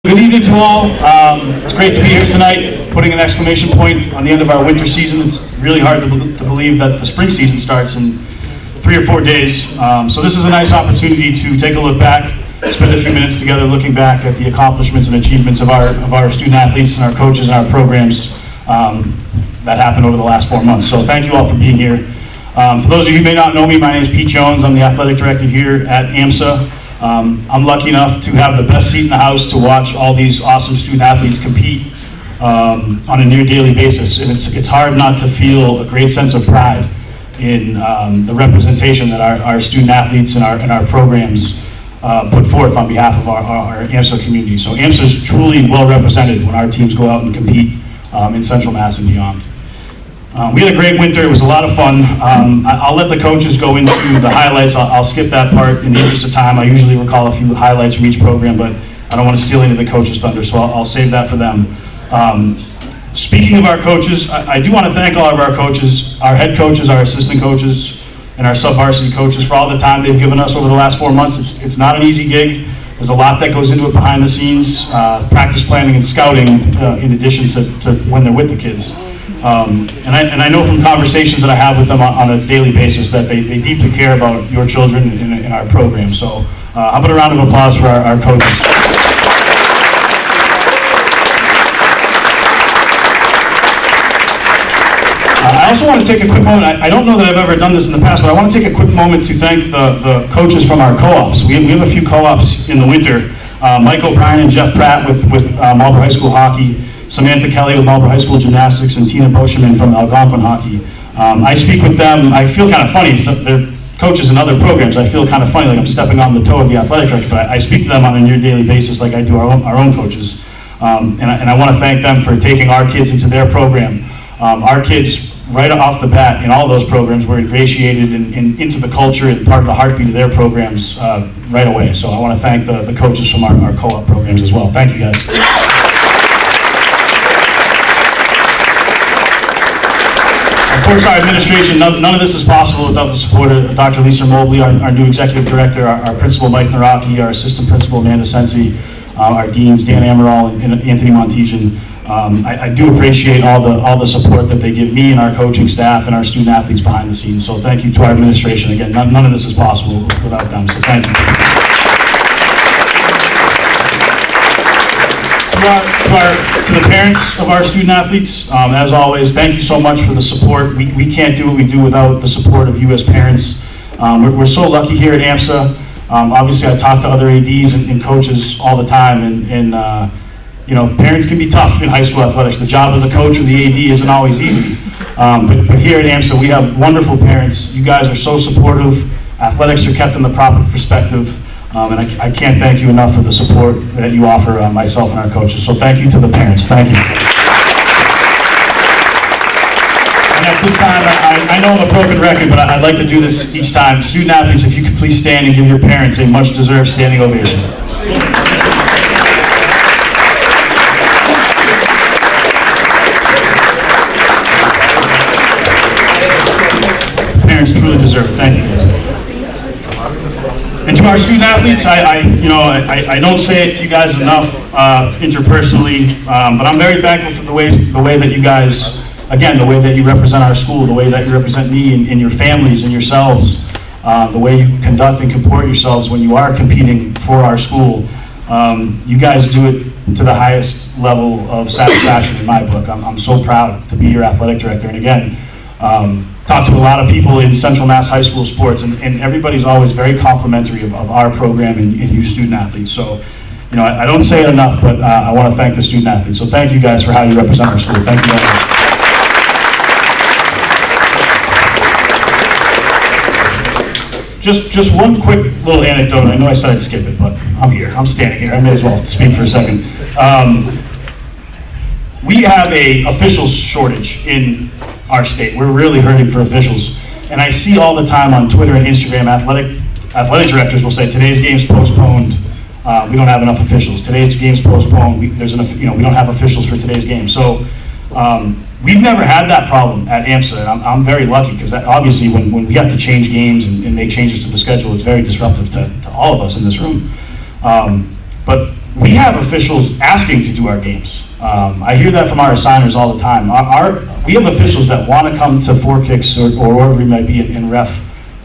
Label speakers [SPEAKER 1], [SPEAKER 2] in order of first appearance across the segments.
[SPEAKER 1] Good evening to all. It's great to be here tonight, putting an exclamation point on the end of our winter season. It's really hard to believe that the spring season starts in 3 or 4 days. So this is a nice opportunity to take a look back, spend a few minutes together looking back at the accomplishments and achievements of our student athletes and our coaches and our programs that happened over the last 4 months. So thank you all for being here. For those of you who may not know me, my name is Pete Jones. I'm the athletic director here at AMSA. I'm lucky enough to have the best seat in the house to watch all these awesome student athletes compete on a near daily basis. And it's hard not to feel a great sense of pride in the representation that our student athletes and our programs put forth on behalf of our AMSA community. So AMSA is truly well represented when our teams go out and compete in Central Mass and beyond. We had a great winter. It was a lot of fun. I'll let the coaches go into the highlights. I'll skip that part in the interest of time. I usually recall a few highlights from each program, but I don't want to steal any of the coaches' thunder, so I'll save that for them. Speaking of our coaches, I do want to thank all of our coaches, our head coaches, our assistant coaches, and our sub-varsity coaches for all the time they've given us over the last 4 months. It's not an easy gig. There's a lot that goes into it behind the scenes, practice planning and scouting in addition to when they're with the kids. And I know from conversations that I have with them on a daily basis that they deeply care about your children in our program. So how about a round of applause for our coaches. I also want to take a quick moment. I don't know that I've ever done this in the past, but I want to take a quick moment to thank the coaches from our co-ops. We have a few co-ops in the winter. Mike O'Brien and Jeff Pratt with Marlborough High School Hockey, Samantha Kelly with Marlborough High School Gymnastics, and Tina Boscheman from Algonquin Hockey. I speak with them. I feel kind of funny. So they're coaches in other programs. I feel kind of funny, like I'm stepping on the toe of the athletic director, but I speak to them on a near daily basis like I do our own coaches. And I want to thank them for taking our kids into their program. Our kids, right off the bat, in all those programs, were ingratiated into the culture and part of the heartbeat of their programs right away. So I want to thank the coaches from our co-op programs as well. Thank you, guys. Of course, our administration, none of this is possible without the support of Dr. Lisa Mobley, our new executive director, our principal, Mike Naraki, our assistant principal, Amanda Sensi, our deans, Dan Amaral and Anthony Montesian. I do appreciate all the support that they give me and our coaching staff and our student athletes behind the scenes. So thank you to our administration. Again, none of this is possible without them, so thank you. To the parents of our student athletes, as always, thank you so much for the support. We can't do what we do without the support of you as parents. We're so lucky here at AMSA. Obviously, I talk to other ADs and coaches all the time, and you know, parents can be tough in high school athletics. The job of the coach or the AD isn't always easy. But here at AMSA, we have wonderful parents. You guys are so supportive. Athletics are kept in the proper perspective. And I can't thank you enough for the support that you offer myself and our coaches. So thank you to the parents. Thank you. And at this time, I know I'm a broken record, but I'd like to do this each time. Student athletes, if you could please stand and give your parents a much-deserved standing ovation. Parents truly deserve it. Thank you. And to our student athletes, I don't say it to you guys enough interpersonally, but I'm very thankful for the way that you guys, again, the way that you represent our school, the way that you represent me and your families and yourselves, the way you conduct and comport yourselves when you are competing for our school. You guys do it to the highest level of satisfaction in my book. I'm so proud to be your athletic director. And again, talked to a lot of people in Central Mass high school sports, and everybody's always very complimentary of our program and you student athletes. So, you know, I don't say it enough, but I want to thank the student athletes. So thank you guys for how you represent our school. Thank you very much. Just one quick little anecdote. I know I said I'd skip it, but I'm here. I'm standing here. I may as well speak for a second. We have a officials shortage in our state. We're really hurting for officials. And I see all the time on Twitter and Instagram, athletic directors will say, today's game's postponed. We don't have enough officials. Today's game's postponed. We don't have officials for today's game. So we've never had that problem at AMSA. And I'm very lucky because obviously when we have to change games and make changes to the schedule, it's very disruptive to all of us in this room. But we have officials asking to do our games. I hear that from our assigners all the time. We have officials that want to come to Four Kicks or wherever we might be and ref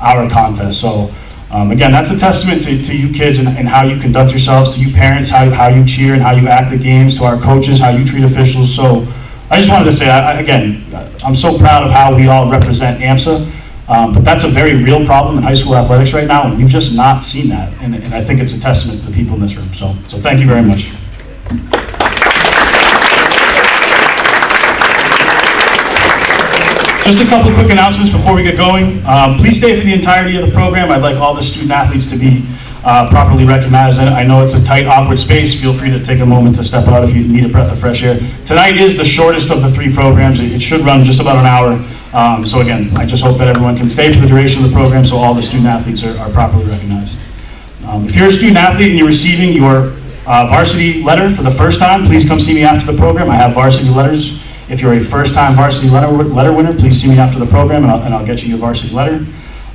[SPEAKER 1] our contest. So again, that's a testament to you kids and how you conduct yourselves, to you parents, how you cheer and how you act at games, to our coaches, how you treat officials. So I just wanted to say, again, I'm so proud of how we all represent AMSA, but that's a very real problem in high school athletics right now, and we've just not seen that, and I think it's a testament to the people in this room. So thank you very much. Just a couple of quick announcements before we get going. Please stay for the entirety of the program. I'd like all the student athletes to be properly recognized. I know it's a tight, awkward space. Feel free to take a moment to step out if you need a breath of fresh air. Tonight is the shortest of the 3 programs. It should run just about an hour. So again, I just hope that everyone can stay for the duration of the program so all the student athletes are properly recognized. If you're a student athlete and you're receiving your varsity letter for the first time, please come see me after the program. I have varsity letters. If you're a first-time varsity letter winner, please see me after the program, and I'll get you your varsity letter.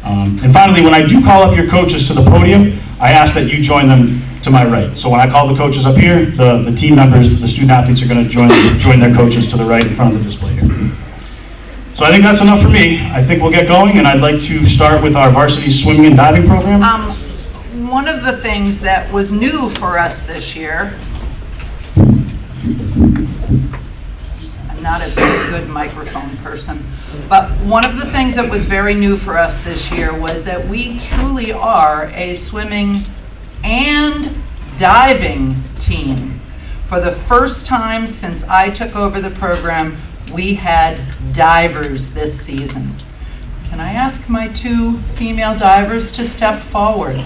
[SPEAKER 1] And finally, when I do call up your coaches to the podium, I ask that you join them to my right. So when I call the coaches up here, the team members, the student athletes are going to join their coaches to the right in front of the display here. So I think that's enough for me. I think we'll get going, and I'd like to start with our varsity swimming and diving program.
[SPEAKER 2] One of the things that was new for us this year, not a very good microphone person, but one of the things that was very new for us this year was that we truly are a swimming and diving team. For the first time since I took over the program, we had divers this season. Can I ask my 2 female divers to step forward?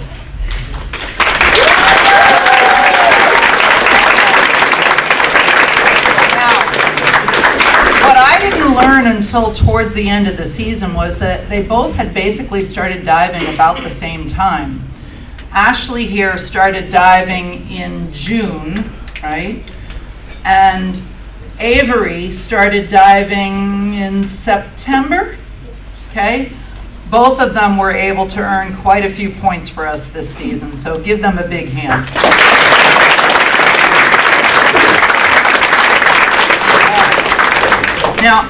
[SPEAKER 2] What I didn't learn until towards the end of the season was that they both had basically started diving about the same time. Ashley here started diving in June, right? And Avery started diving in September, okay? Both of them were able to earn quite a few points for us this season, so give them a big hand. Now,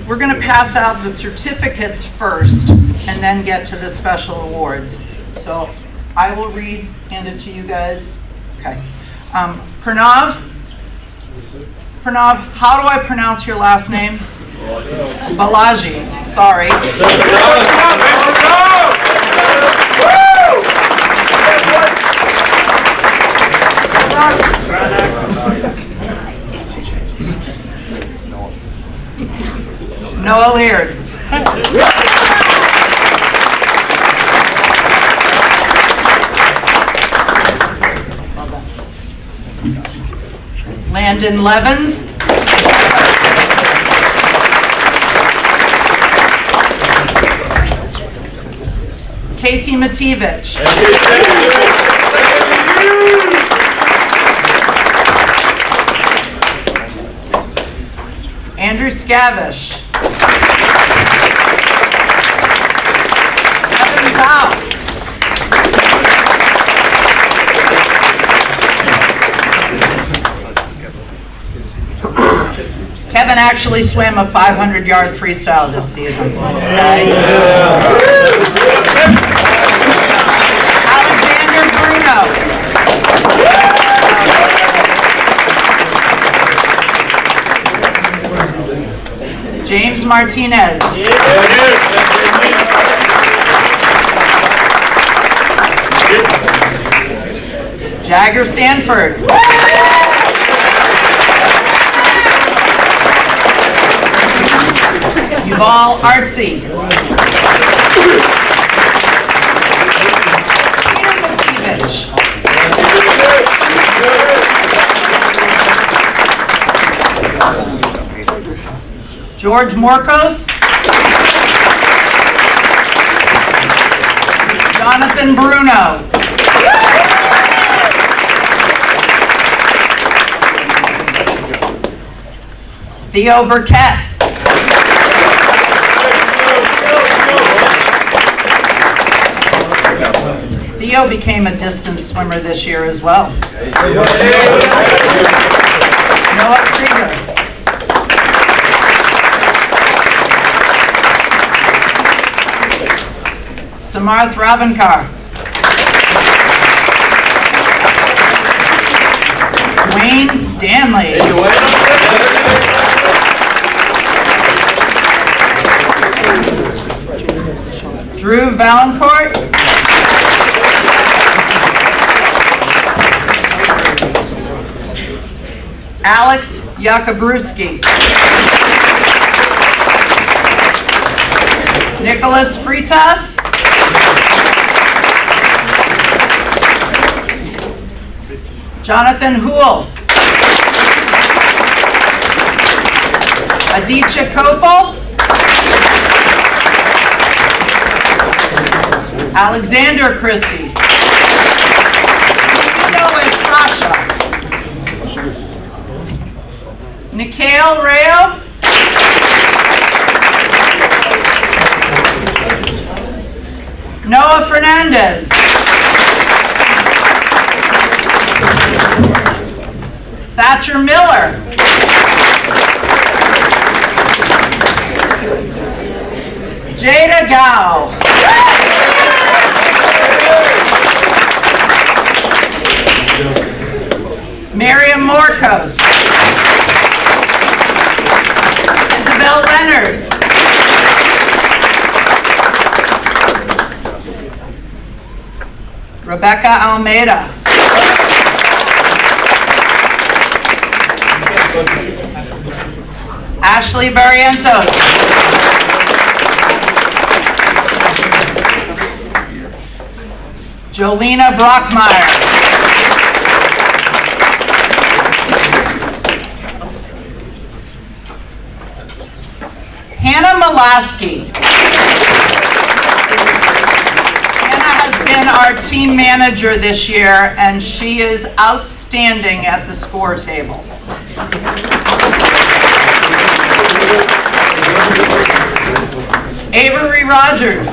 [SPEAKER 2] we're gonna pass out the certificates first and then get to the special awards. So I will hand it to you guys. Okay. Pranav, how do I pronounce your last name? Balaji, sorry. Noah Laird. Landon Levens. Casey Mativich. Andrew Scavish. Evan Zhao. Kevin actually swam a 500-yard freestyle this season. Alexander Bruno. James Martinez. Jagger Sanford. Yuval Artsy. Peter Mosevich. George Morkos. Jonathan Bruno. Theo Burkett. Theo became a distance swimmer this year as well. Noah Krieger. Samarth Ravankar. Wayne Stanley. Drew Valancourt. Alex Yakubruski. Nicholas Fritas. Jonathan Houle. Aditya Kopal. Alexander Christie. Noah Sasha. Nikhail Rayo. Noah Fernandez. Thatcher Miller. Jada Gao. Miriam Morcos. Isabel Leonard. Rebecca Almeida. Ashley Barrientos. Jolena Brockmeyer. Hannah Malasky. Hannah has been our team manager this year, and she is outstanding at the score table. Avery Rogers.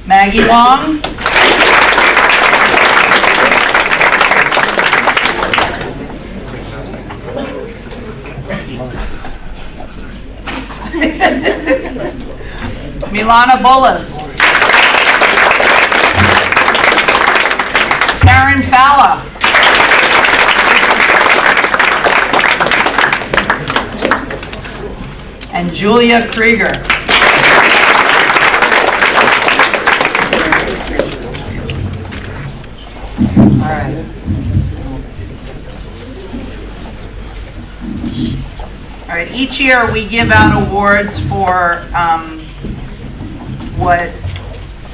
[SPEAKER 2] Maggie Wong. Milana Bullis. Taryn Falla. And Julia Krieger. All right. All right, each year we give out awards for what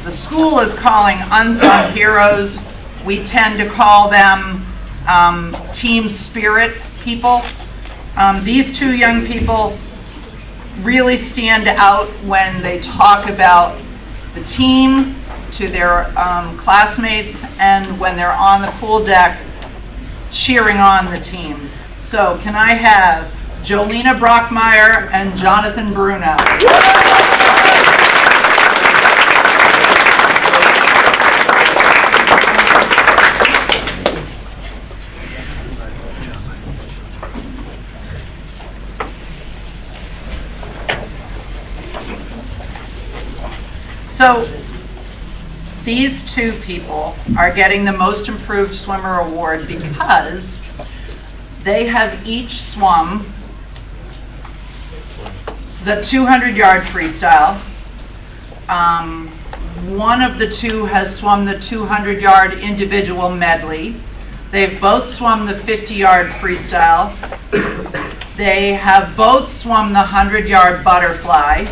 [SPEAKER 2] the school is calling unsung heroes. We tend to call them team spirit people. These two young people really stand out when they talk about the team to their classmates and when they're on the pool deck cheering on the team. So can I have Jolena Brockmeyer and Jonathan Bruno? So these two people are getting the Most Improved Swimmer Award because they have each swum the 200-yard freestyle. One of the two has swum the 200-yard individual medley. They've both swum the 50-yard freestyle. They have both swum the 100-yard butterfly.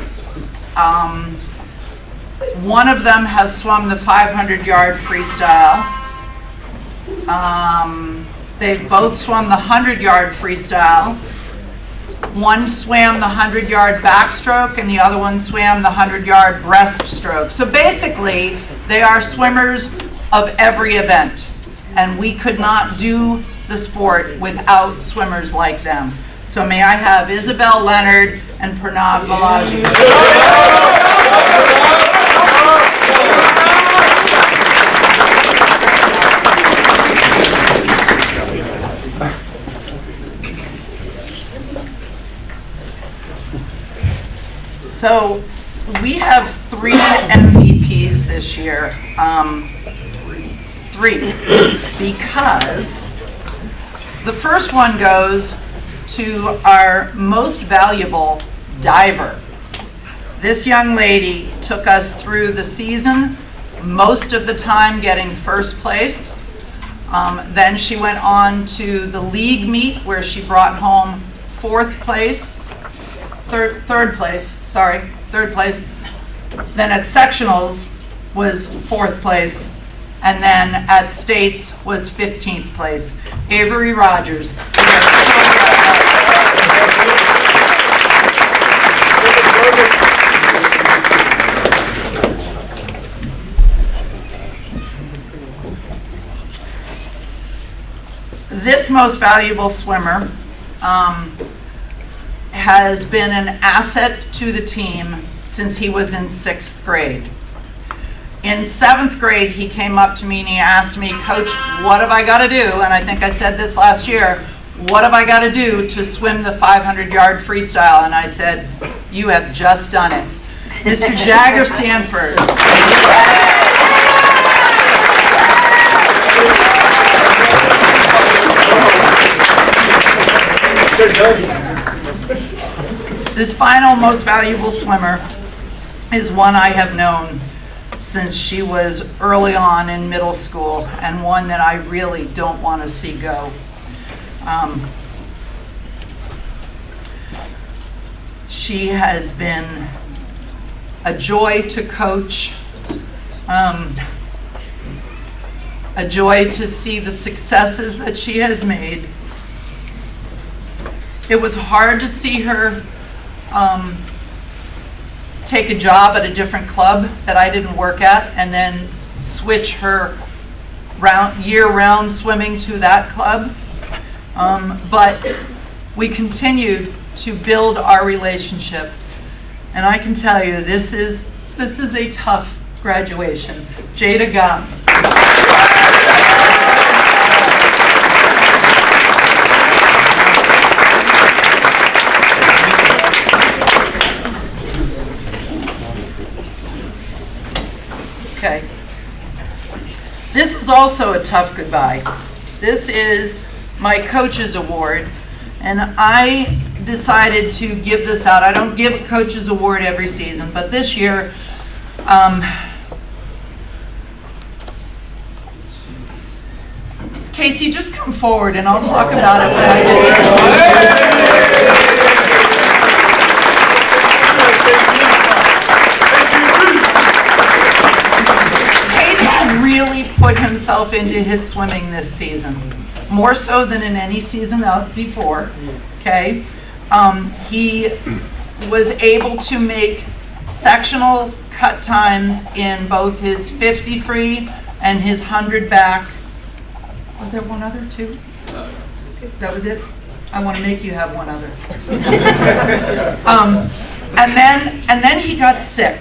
[SPEAKER 2] One of them has swum the 500-yard freestyle. They've both swum the 100-yard freestyle. One swam the 100-yard backstroke and the other one swam the 100-yard breaststroke. So basically, they are swimmers of every event, and we could not do the sport without swimmers like them. So may I have Isabel Leonard and Pranav Balaji. So we have 3 MVPs this year. 3, because the first one goes to our most valuable diver. This young lady took us through the season, most of the time getting first place. Then she went on to the league meet where she brought home third place. Then at sectionals was 4th place. And then at states was 15th place. Avery Rogers. This most valuable swimmer has been an asset to the team since he was in 6th grade. In 7th grade, he came up to me and he asked me, "Coach, what have I got to do?" And I think I said this last year, "What have I got to do to swim the 500-yard freestyle?" And I said, "You have just done it." Mr. Jagger Sanford. This final most valuable swimmer is one I have known since she was early on in middle school, and one that I really don't want to see go. She has been a joy to coach, a joy to see the successes that she has made. It was hard to see her take a job at a different club that I didn't work at and then switch her year-round swimming to that club. But we continued to build our relationship. And I can tell you, this is a tough graduation. Jada Gum. Okay. This is also a tough goodbye. This is my coach's award, and I decided to give this out. I don't give a coach's award every season, but this year, Casey, just come forward and I'll talk about it when I really put himself into his swimming this season, more so than in any season before, okay? He was able to make sectional cut times in both his 50 free and his 100 back. Was there one other too? That was it? I want to make you have one other. And then he got sick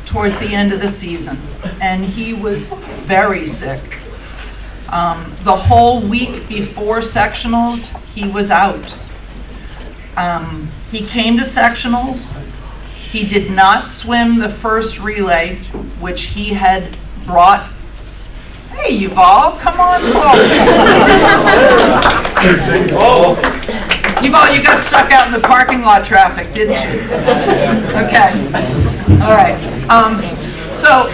[SPEAKER 2] towards the end of the season, and he was very sick. The whole week before sectionals, he was out. He came to sectionals. He did not swim the first relay, which he had brought. Hey, Yuval, come on forward. Yuval, you got stuck out in the parking lot traffic, didn't you? Okay. All right. So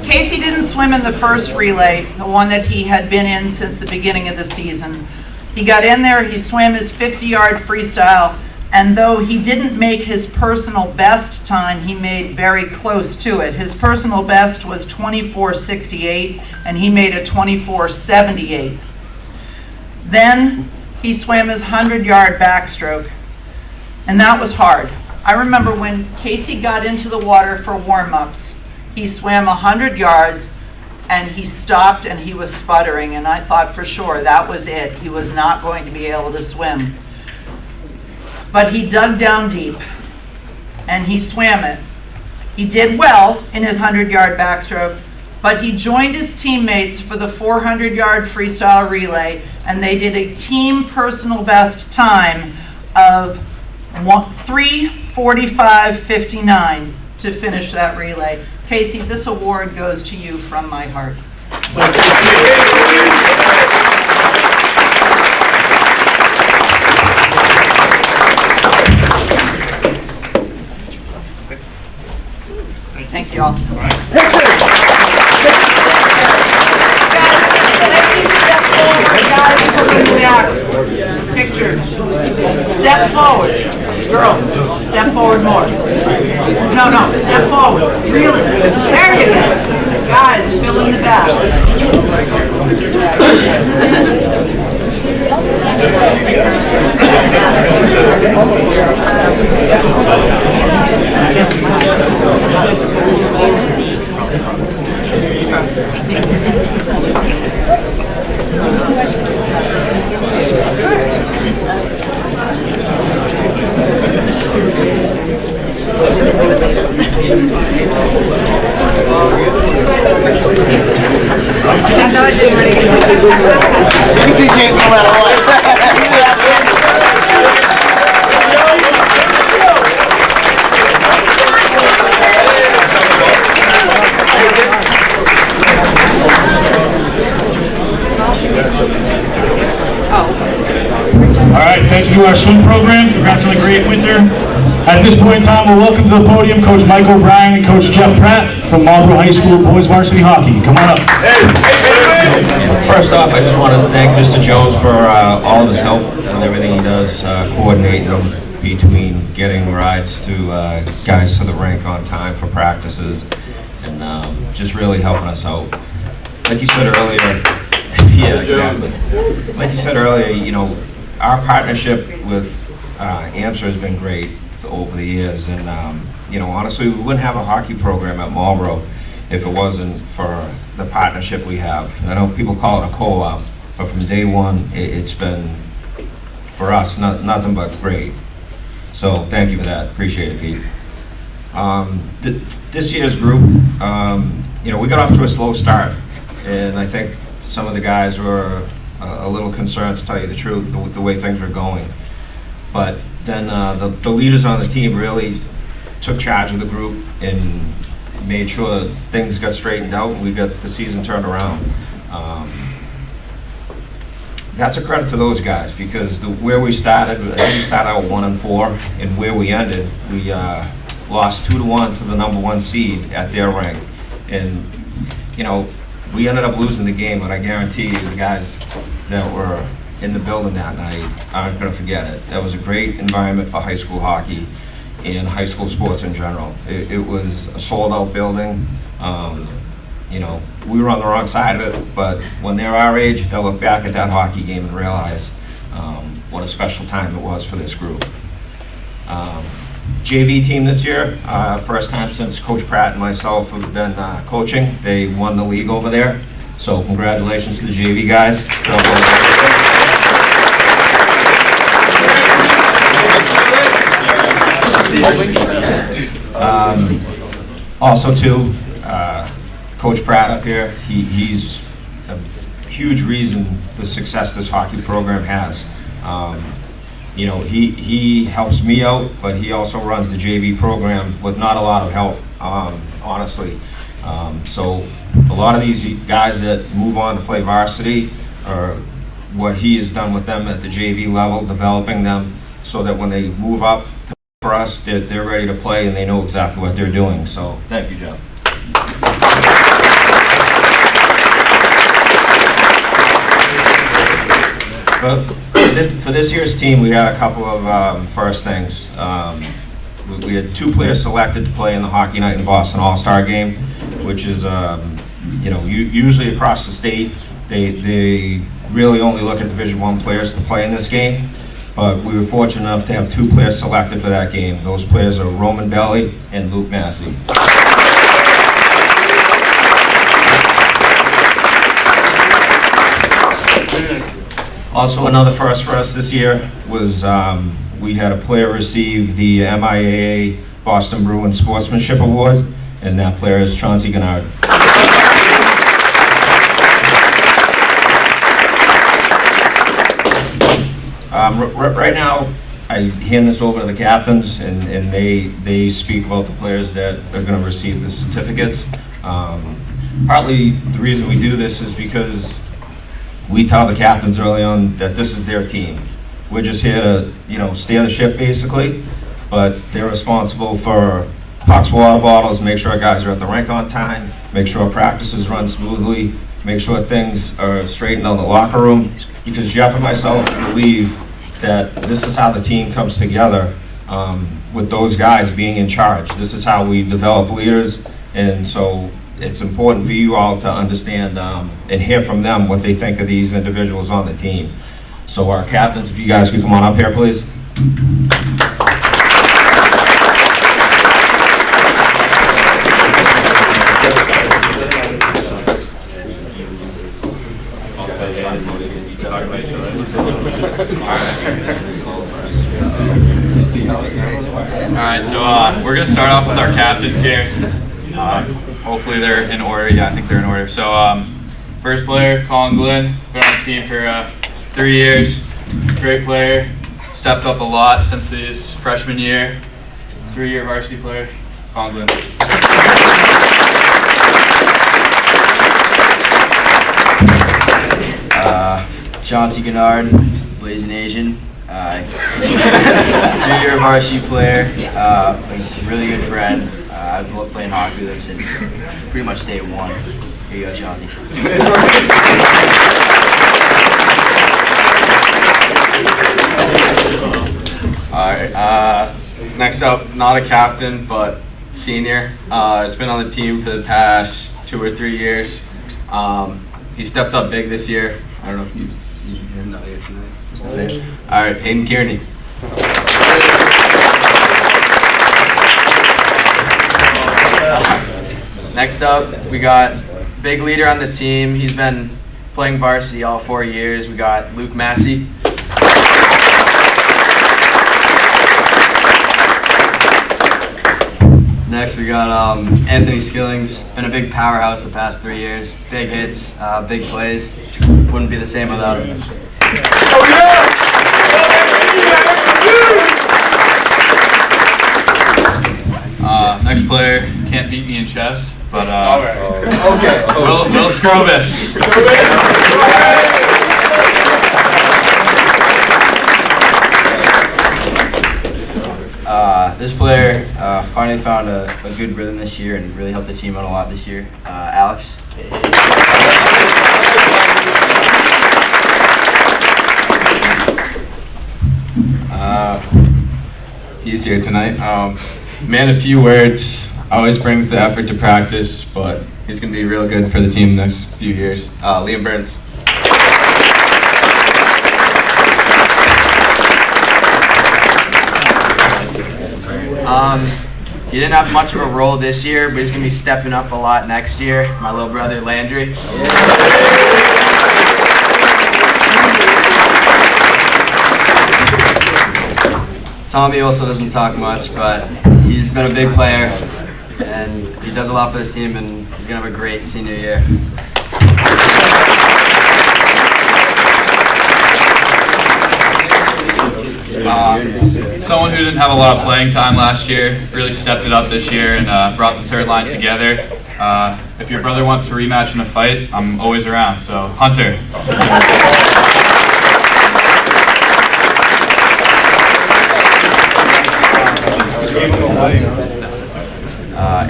[SPEAKER 2] Casey didn't swim in the first relay, the one that he had been in since the beginning of the season. He got in there, he swam his 50-yard freestyle, and though he didn't make his personal best time, he made very close to it. His personal best was 24:68, and he made a 24:78. Then he swam his 100-yard backstroke, and that was hard. I remember when Casey got into the water for warm-ups, he swam 100 yards, and he stopped and he was sputtering, and I thought for sure that was it. He was not going to be able to swim. but he dug down deep and he swam it. He did well in his 100-yard backstroke, but he joined his teammates for the 400-yard freestyle relay, and they did a team personal best time of 3:45.59 to finish that relay. Casey, this award goes to you from my heart. Thank you all. Pictures. Step forward. Girls, step forward more. No, step forward. Really. There you go. Guys, fill in the back.
[SPEAKER 3] You can see James no matter what.
[SPEAKER 1] All right, thank you to our swim program. Congrats on a great winter. At this point in time, we'll welcome to the podium Coach Mike O'Brien and Coach Jeff Pratt from Marlborough High School Boys Varsity Hockey. Come on up.
[SPEAKER 4] First off, I just want to thank Mr. Jones for all of his help and everything he does, coordinating them between getting rides to guys to the rink on time for practices, and just really helping us out. Like you said earlier, yeah, exactly. Like you said earlier, you know, our partnership with AMSA has been great over the years, and you know, honestly, we wouldn't have a hockey program at Marlborough if it wasn't for the partnership we have. I know people call it a co-op, but from day one, it's been, for us, nothing but great. So thank you for that. Appreciate it, Pete. This year's group, you know, we got off to a slow start, and I think some of the guys were a little concerned, to tell you the truth, the way things were going. But then the leaders on the team really took charge of the group and made sure that things got straightened out and we got the season turned around. That's a credit to those guys, because where we started, I think we started out 1-4, and where we ended, we lost 2-1 to the #1 seed at their rink. And you know, we ended up losing the game, but I guarantee you the guys that were in the building that night aren't going to forget it. That was a great environment for high school hockey and high school sports in general. It was a sold-out building. You know, we were on the wrong side of it, but when they're our age, they'll look back at that hockey game and realize what a special time it was for this group. JV team this year, first time since Coach Pratt and myself have been coaching. They won the league over there, so congratulations to the JV guys. Also too, Coach Pratt up here, he's a huge reason the success this hockey program has. You know, he helps me out, but he also runs the JV program with not a lot of help, honestly. So a lot of these guys that move on to play varsity, are what he has done with them at the JV level, developing them so that when they move up for us, they're ready to play and they know exactly what they're doing. So thank you, Jeff. But for this year's team, we had a couple of first things. We had 2 players selected to play in the Hockey Night in Boston All-Star Game, which is, you know, usually across the state, they really only look at Division I players to play in this game. But we were fortunate enough to have 2 players selected for that game. Those players are Roman Belli and Luke Massey. Also, another first for us this year was we had a player receive the MIAA Boston Bruins Sportsmanship Award, and that player is Chauncey Gennard. Right now, I hand this over to the captains, and they speak about the players that are going to receive the certificates. Partly the reason we do this is because we tell the captains early on that this is their team. We're just here to, steer the ship basically, but they're responsible for pucks, water bottles, make sure our guys are at the rink on time, make sure practices run smoothly, make sure things are straightened out in the locker room, because Jeff and myself believe that this is how the team comes together with those guys being in charge. This is how we develop leaders, and so it's important for you all to understand and hear from them what they think of these individuals on the team. So our captains, if you guys could come on up here, please.
[SPEAKER 5] Alright, so we're going to start off with our captains here. Hopefully they're in order. Yeah, I think they're in order. So first player, Colin Glynn, been on the team for 3 years. Great player, stepped up a lot since his freshman year. 3-year varsity player, Colin Glynn.
[SPEAKER 6] Chauncey Gennard, Blazing Asian. 3-year varsity player, really good friend. I've loved playing hockey with him since pretty much day one. Here you go, Chauncey.
[SPEAKER 7] Alright, next up, not a captain, but senior. Has been on the team for the past 2 or 3 years. He stepped up big this year. I don't know if you've him not here tonight. Alright, Hayden Kearney. Next up, we got big leader on the team. He's been playing varsity all 4 years. We got Luke Massey. Next, we got Anthony Skillings. Been a big powerhouse the past 3 years. Big hits, big plays. Wouldn't be the same without him.
[SPEAKER 5] Next player, can't beat me in chess, but
[SPEAKER 7] Okay.
[SPEAKER 5] Will Scrobus.
[SPEAKER 6] This player finally found a good rhythm this year and really helped the team out a lot this year. Alex.
[SPEAKER 7] He's here tonight. Man of few words, always brings the effort to practice, but he's going to be real good for the team the next few years. Liam Burns. He didn't have much of a role this year, but he's going to be stepping up a lot next year. My little brother, Landry. Tommy also doesn't talk much, but he's been a big player, and he does a lot for this team, and he's going to have a great senior year.
[SPEAKER 5] Someone who didn't have a lot of playing time last year really stepped it up this year and brought the third line together. If your brother wants to rematch in a fight, I'm always around. So, Hunter.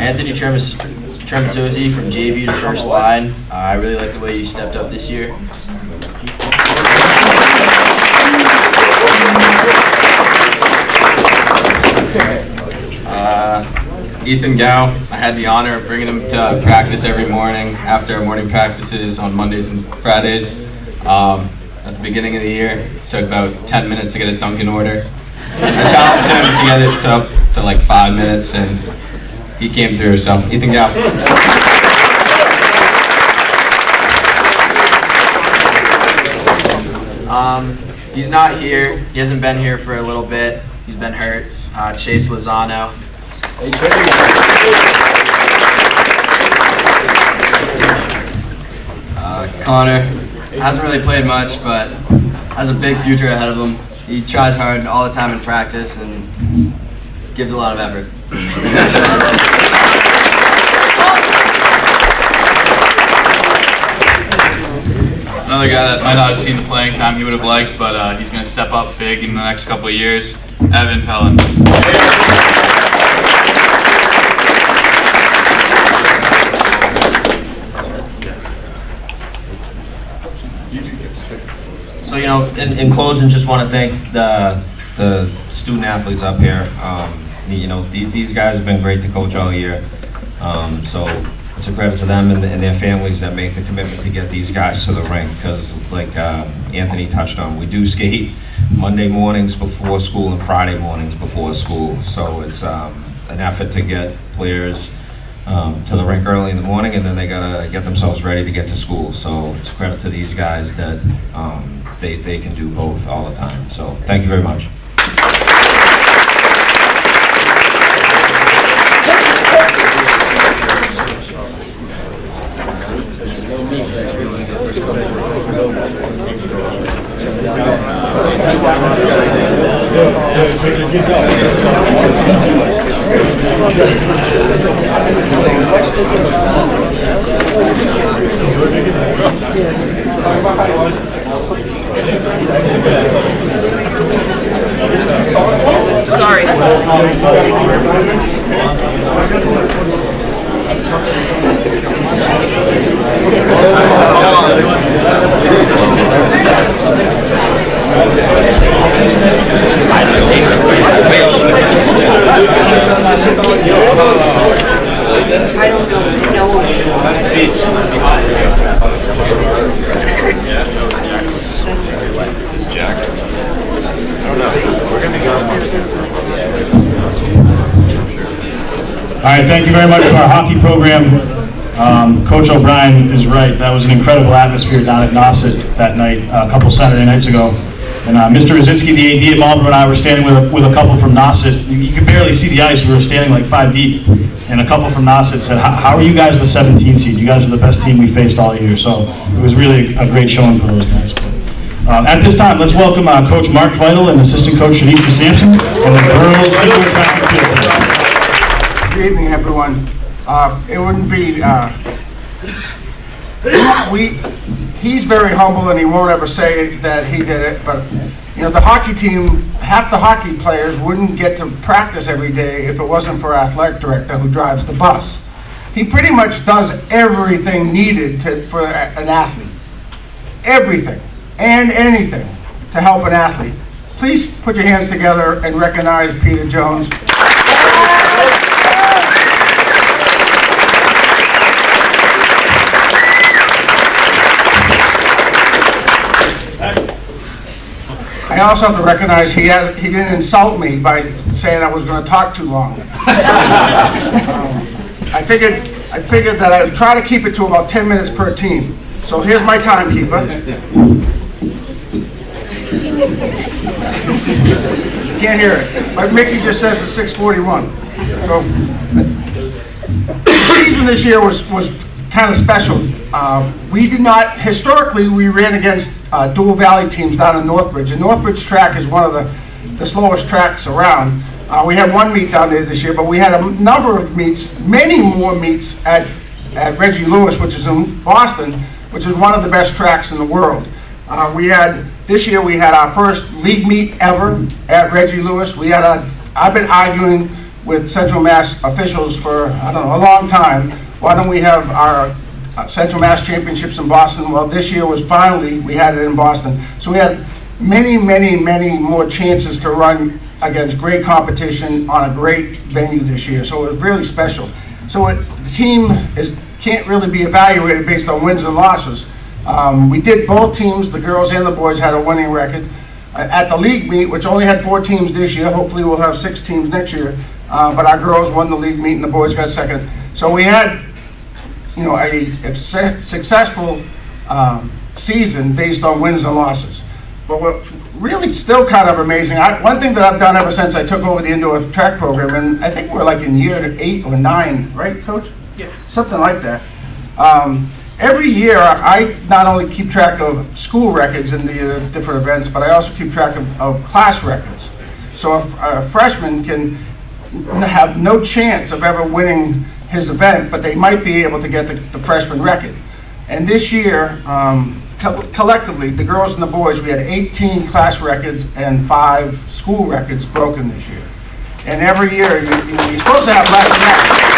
[SPEAKER 6] Anthony Trematozzi from JV to first line. I really like the way you stepped up this year.
[SPEAKER 7] Ethan Gow. I had the honor of bringing him to practice every morning after our morning practices on Mondays and Fridays. At the beginning of the year, it took about 10 minutes to get a dunk in order. I challenged him to get it up to like 5 minutes, and he came through. So, Ethan Gow.
[SPEAKER 6] He's not here. He hasn't been here for a little bit. He's been hurt. Chase Lozano. Connor hasn't really played much, but has a big future ahead of him. He tries hard all the time in practice and gives a lot of effort.
[SPEAKER 5] Another guy that might not have seen the playing time he would have liked, but he's going to step up big in the next couple of years. Evan Pellin.
[SPEAKER 4] So, in closing, just want to thank the student athletes up here. These guys have been great to coach all year. So it's a credit to them and their families that make the commitment to get these guys to the rink. Because, like Anthony touched on, we do skate Monday mornings before school and Friday mornings before school. So it's an effort to get players to the rink early in the morning, and then they gotta get themselves ready to get to school. So it's a credit to these guys that they can do both all the time. So thank you very much.
[SPEAKER 2] Sorry.
[SPEAKER 3] I don't know.
[SPEAKER 1] All right, thank you very much to our hockey program. Coach O'Brien is right. That was an incredible atmosphere down at Nauset that night, a couple Saturday nights ago. And Mr. Rosinski, the AD at Marlborough, and I were standing with a couple from Nauset. You could barely see the ice. We were standing like 5 deep. And a couple from Nauset said, how are you guys the 17 seed? You guys are the best team we faced all year. So it was really a great showing for those guys. At this time, let's welcome Coach Mark Vital and Assistant Coach Shanisa Sampson and the girls indoor track and field team.
[SPEAKER 8] Good evening, everyone. It wouldn't be, he's very humble and he won't ever say that he did it, but the hockey team, half the hockey players wouldn't get to practice every day if it wasn't for our athletic director who drives the bus. He pretty much does everything needed for an athlete. Everything and anything to help an athlete. Please put your hands together and recognize Peter Jones. I also have to recognize he didn't insult me by saying I was going to talk too long. I figured that I would try to keep it to about 10 minutes per team. So here's my timekeeper. You can't hear it, but Mickey just says it's 6:41. So the season this year was kind of special. We did not, historically, we ran against Dual Valley teams down in Northbridge. And Northbridge track is one of the slowest tracks around. We had one meet down there this year, but we had a number of meets, many more meets at Reggie Lewis, which is in Boston, which is one of the best tracks in the world. This year we had our first league meet ever at Reggie Lewis. I've been arguing with Central Mass officials for, I don't know, a long time. Why don't we have our Central Mass Championships in Boston? Well, this year was finally, we had it in Boston. So we had many, many, many more chances to run against great competition on a great venue this year. So it was really special. So the team can't really be evaluated based on wins and losses. We did both teams, the girls and the boys, had a winning record. At the league meet, which only had 4 teams this year, hopefully we'll have 6 teams next year, but our girls won the league meet and the boys got second. So we had a successful season based on wins and losses. But what's really still kind of amazing, one thing that I've done ever since I took over the indoor track program, and I think we're like in year 8 or 9, right, Coach?
[SPEAKER 9] Yeah.
[SPEAKER 8] Something like that. Every year, I not only keep track of school records in the different events, but I also keep track of class records. So a freshman can have no chance of ever winning his event, but they might be able to get the freshman record. And this year, collectively, the girls and the boys, we had 18 class records and 5 school records broken this year. And every year, you're supposed to have less than that.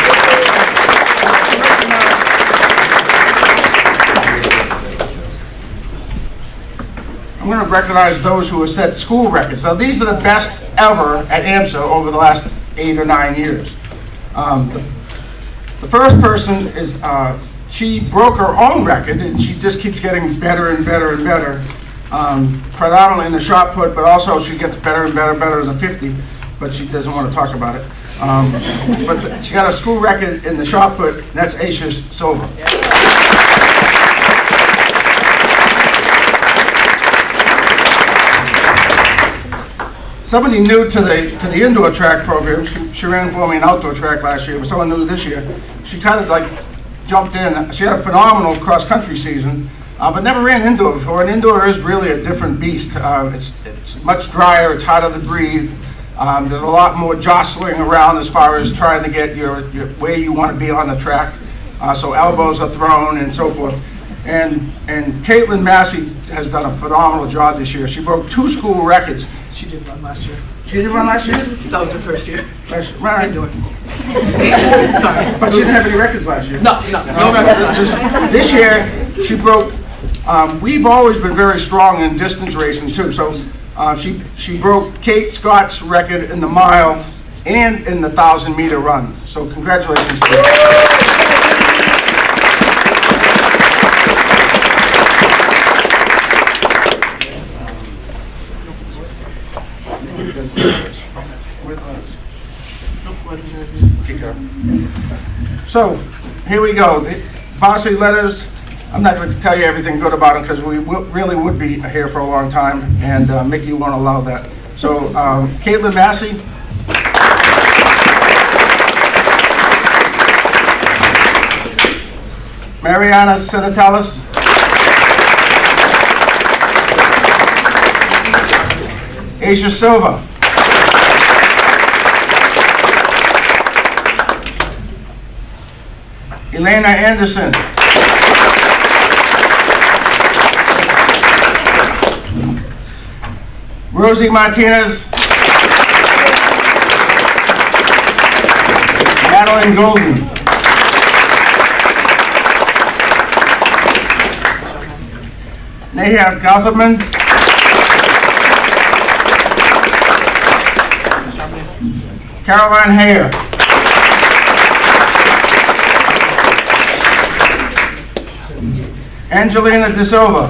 [SPEAKER 8] I'm going to recognize those who have set school records. Now, these are the best ever at AMSA over the last 8 or 9 years. The first person is, she broke her own record, and she just keeps getting better and better and better, predominantly in the shot put, but also she gets better and better in the 50, but she doesn't want to talk about it. But she got a school record in the shot put, and that's Aisha Silva. Somebody new to the indoor track program, she ran for me in outdoor track last year, but someone new this year. She kind of like jumped in. She had a phenomenal cross-country season, but never ran indoor before. And indoor is really a different beast. It's much drier, it's harder to breathe. There's a lot more jostling around as far as trying to get your where you want to be on the track. So elbows are thrown and so forth. And Caitlin Massey has done a phenomenal job this year. She broke 2 school records.
[SPEAKER 9] She did run last year.
[SPEAKER 8] She did run last year?
[SPEAKER 9] That was her first year.
[SPEAKER 8] Right.
[SPEAKER 9] Sorry.
[SPEAKER 8] But she didn't have any records last year.
[SPEAKER 9] No records last year.
[SPEAKER 8] This year, she broke, we've always been very strong in distance racing too. So she broke Kate Scott's record in the mile and in the 1,000-meter run. So congratulations, Kate. So, here we go. The Varsity letters, I'm not going to tell you everything good about them because we really would be here for a long time, and Mickey won't allow that. So, Caitlin Massey. Mariana Senatalis. Aisha Silva. Elena Anderson. Rosie Martinez. Madeline Golden. Nahia Gotherman. Caroline Hayer. Angelina De Silva.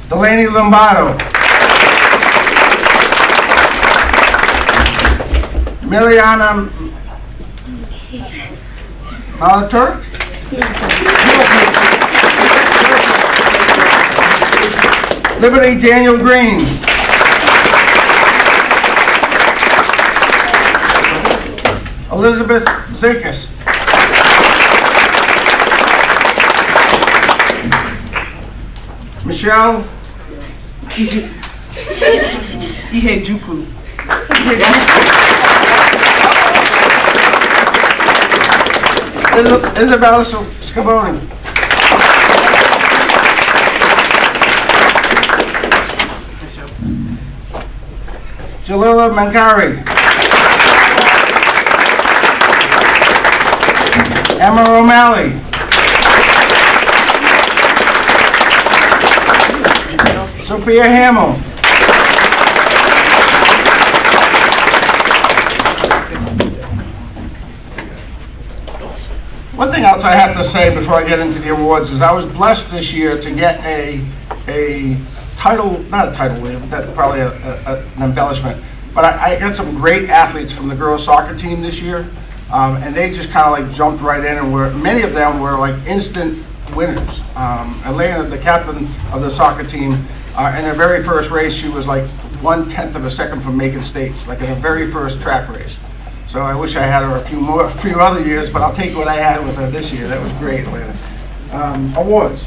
[SPEAKER 8] Delaney Lombardo. Miliana Malatur. Liberty Daniel Green. Elizabeth Zakis. Michelle
[SPEAKER 9] Ihejuku.
[SPEAKER 8] Isabella Scavone. Jalila Mangari. Emma O'Malley. Sophia Hamill. One thing else I have to say before I get into the awards is I was blessed this year to get a title, not a title win, that's probably an embellishment, but I got some great athletes from the girls soccer team this year, and they just kind of like jumped right in, and many of them were like instant winners. Elena, the captain of the soccer team, in her very first race, she was like 1/10 of a second from making states, like in her very first track race. So I wish I had her a few other years, but I'll take what I had with her this year. That was great, Elena. Awards.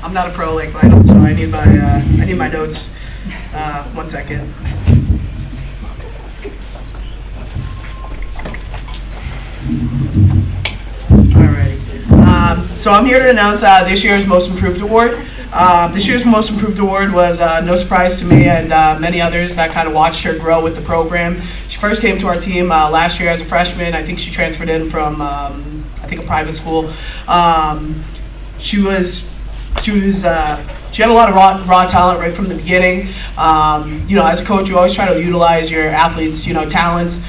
[SPEAKER 9] I'm not a pro like Vital, so I need my notes. 1 second. Alrighty. So I'm here to announce this year's Most Improved Award. This year's Most Improved Award was no surprise to me and many others that kind of watched her grow with the program. She first came to our team last year as a freshman. I think she transferred in from I think a private school. She had a lot of raw talent right from the beginning. As a coach, you always try to utilize your athletes' talents.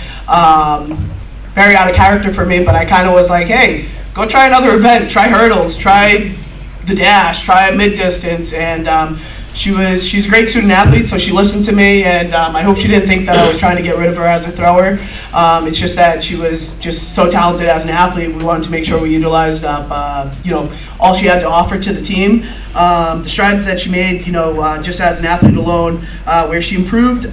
[SPEAKER 9] Very out of character for me, but I kind of was like, hey, go try another event, try hurdles, try the dash, try mid distance, and she's a great student athlete, so she listened to me, and I hope she didn't think that I was trying to get rid of her as a thrower. It's just that she was just so talented as an athlete. We wanted to make sure we utilized all she had to offer to the team. The strides that she made, just as an athlete alone, where she improved,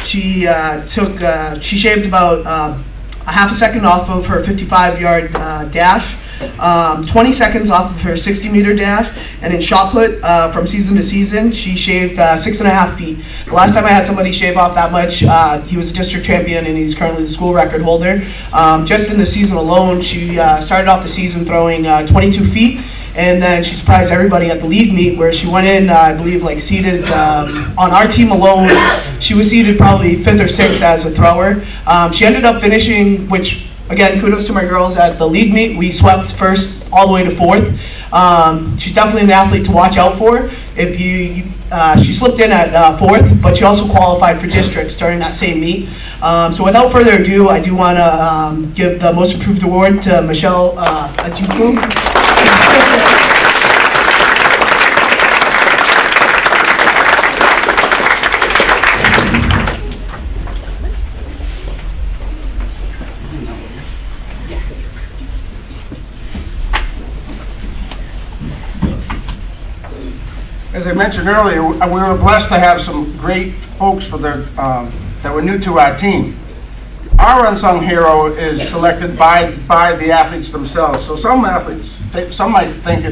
[SPEAKER 9] she shaved about a half a second off of her 55-yard dash, 20 seconds off of her 60-meter dash, and in shot put, from season to season, she shaved 6.5 feet. The last time I had somebody shave off that much, he was a district champion, and he's currently the school record holder. Just in the season alone, she started off the season throwing 22 feet, and then she surprised everybody at the league meet where she went in, I believe, seated on our team alone. She was seated probably 5th or 6th as a thrower. She ended up finishing, which, again, kudos to my girls at the league meet. We swept first all the way to 4th. She's definitely an athlete to watch out for. She slipped in at 4th, but she also qualified for districts during that same meet. So without further ado, I do want to give the Most Improved Award to Michelle Ajikwu.
[SPEAKER 8] As I mentioned earlier, we were blessed to have some great folks that were new to our team. Our unsung hero is selected by the athletes themselves. So some athletes, some might think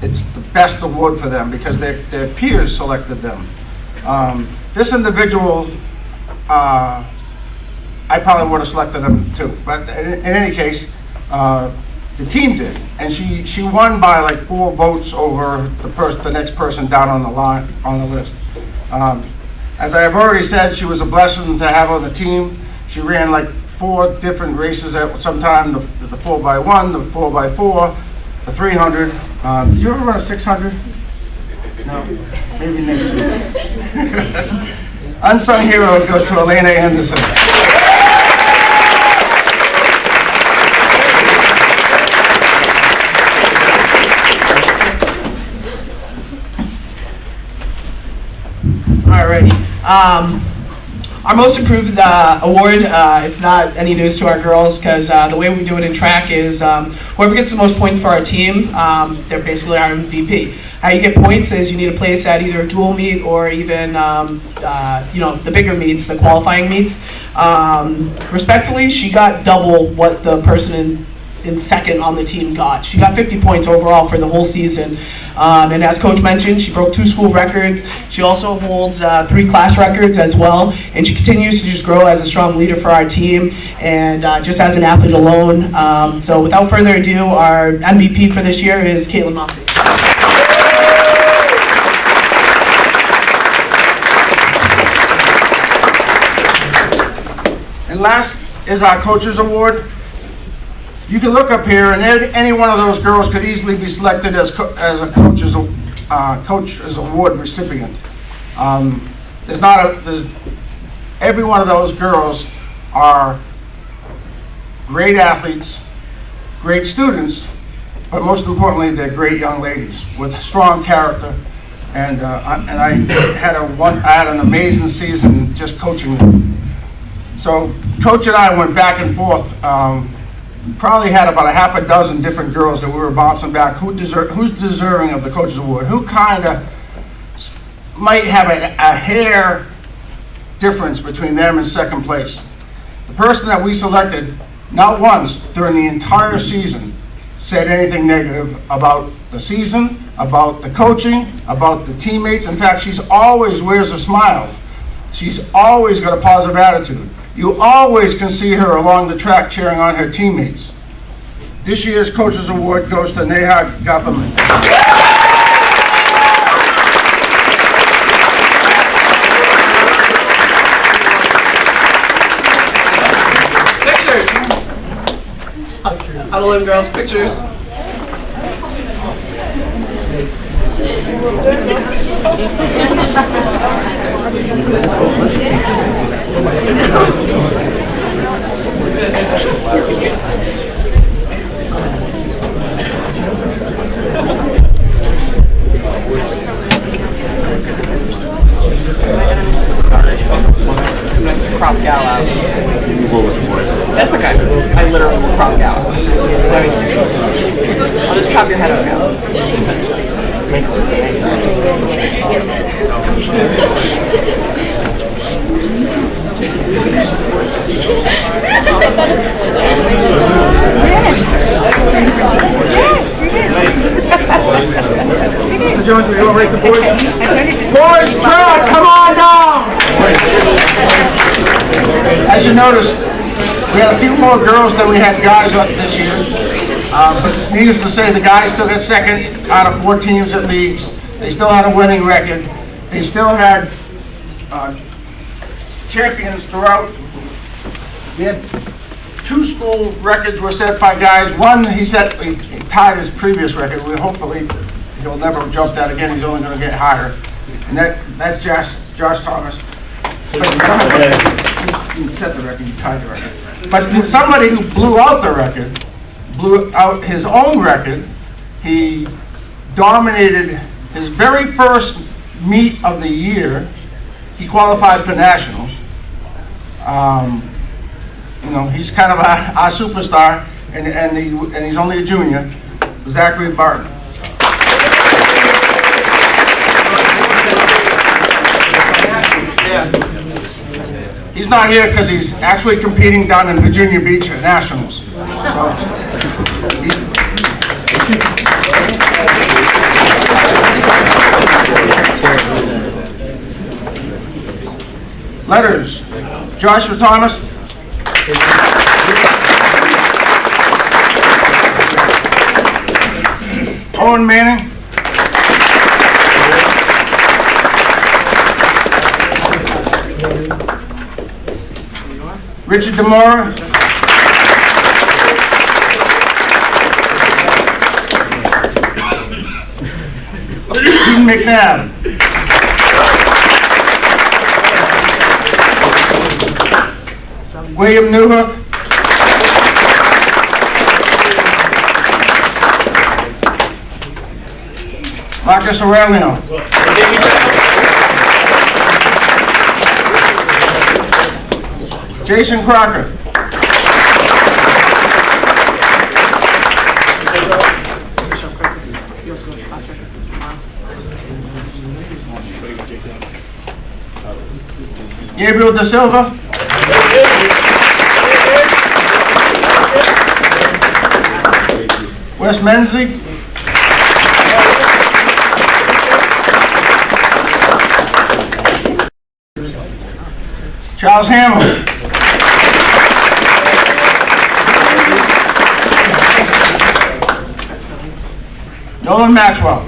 [SPEAKER 8] it's the best award for them because their peers selected them. This individual, I probably would have selected him too, but in any case, the team did, and she won by like 4 votes over the next person down on the list. As I have already said, she was a blessing to have on the team. She ran like 4 different races at some time: the 4x1, the 4x4, the 300. Did you ever run a 600? No, maybe next year. Unsung hero goes to Elena Anderson.
[SPEAKER 9] Alrighty. Our Most Improved Award, it's not any news to our girls because the way we do it in track is whoever gets the most points for our team, they're basically our MVP. How you get points is you need a place at either a dual meet or even the bigger meets, the qualifying meets. Respectfully, she got double what the person in second on the team got. She got 50 points overall for the whole season. And as Coach mentioned, she broke 2 school records. She also holds 3 class records as well. And she continues to just grow as a strong leader for our team and just as an athlete alone. So without further ado, our MVP for this year is Caitlin Moxie.
[SPEAKER 8] And last is our Coaches Award. You can look up here, and any one of those girls could easily be selected as a Coach's Award recipient. Every one of those girls are great athletes, great students, but most importantly, they're great young ladies with strong character. And I had an amazing season just coaching them. So Coach and I went back and forth. Probably had about a half a dozen different girls that we were bouncing back. Who's deserving of the Coach's Award? Who kind of might have a hair difference between them and second place? The person that we selected, not once during the entire season, said anything negative about the season, about the coaching, about the teammates. In fact, she's always wears a smile. She's always got a positive attitude. You always can see her along the track cheering on her teammates. This year's Coach's Award goes to Neha Gautam.
[SPEAKER 9] Huddle in, girls, pictures. Crop gal out. That's okay. I literally will crop gal out. Let me see. I'll just chop your head out now.
[SPEAKER 8] Mr. Jones, will you all rate the boys? Boys, track, come on down! As you noticed, we had a few more girls than we had guys up this year. But needless to say, the guys still got second out of 4 teams at leagues. They still had a winning record. They still had champions throughout. They had 2 school records were set by guys. One, he tied his previous record. Hopefully, he'll never jump that again. He's only going to get higher. And that's Josh Thomas. But you set the record, you tied the record. But somebody who blew out the record, blew out his own record. He dominated his very first meet of the year. He qualified for nationals. He's kind of our superstar, and he's only a junior. Zachary Barton. He's not here because he's actually competing down in Virginia Beach at nationals. So, letters. Joshua Thomas. Owen Manning. Richard Demora. Dean McNabb. William Newhook. Marcus Aurelio. Jason Crocker. Gabriel Da Silva. Wes Menzie. Charles Hamill. Nolan Maxwell.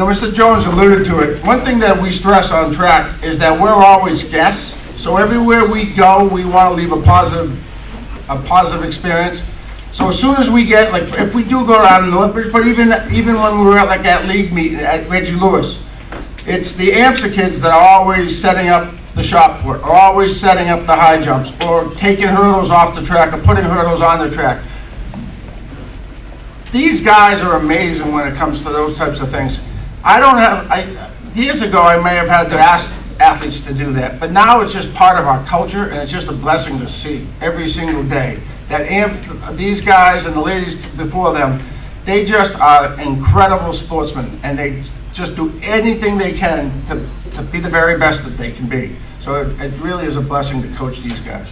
[SPEAKER 8] Mr. Jones alluded to it. One thing that we stress on track is that we're always guests. So everywhere we go, we want to leave a positive experience. So as soon as we get, like, if we do go down to Northbridge, but even when we were at like that league meet at Reggie Lewis, it's the AMSA kids that are always setting up the shot put, or always setting up the high jumps, or taking hurdles off the track, or putting hurdles on the track. These guys are amazing when it comes to those types of things. Years ago, I may have had to ask athletes to do that, but now it's just part of our culture, and it's just a blessing to see every single day. These guys and the ladies before them, they just are incredible sportsmen, and they just do anything they can to be the very best that they can be. So it really is a blessing to coach these guys.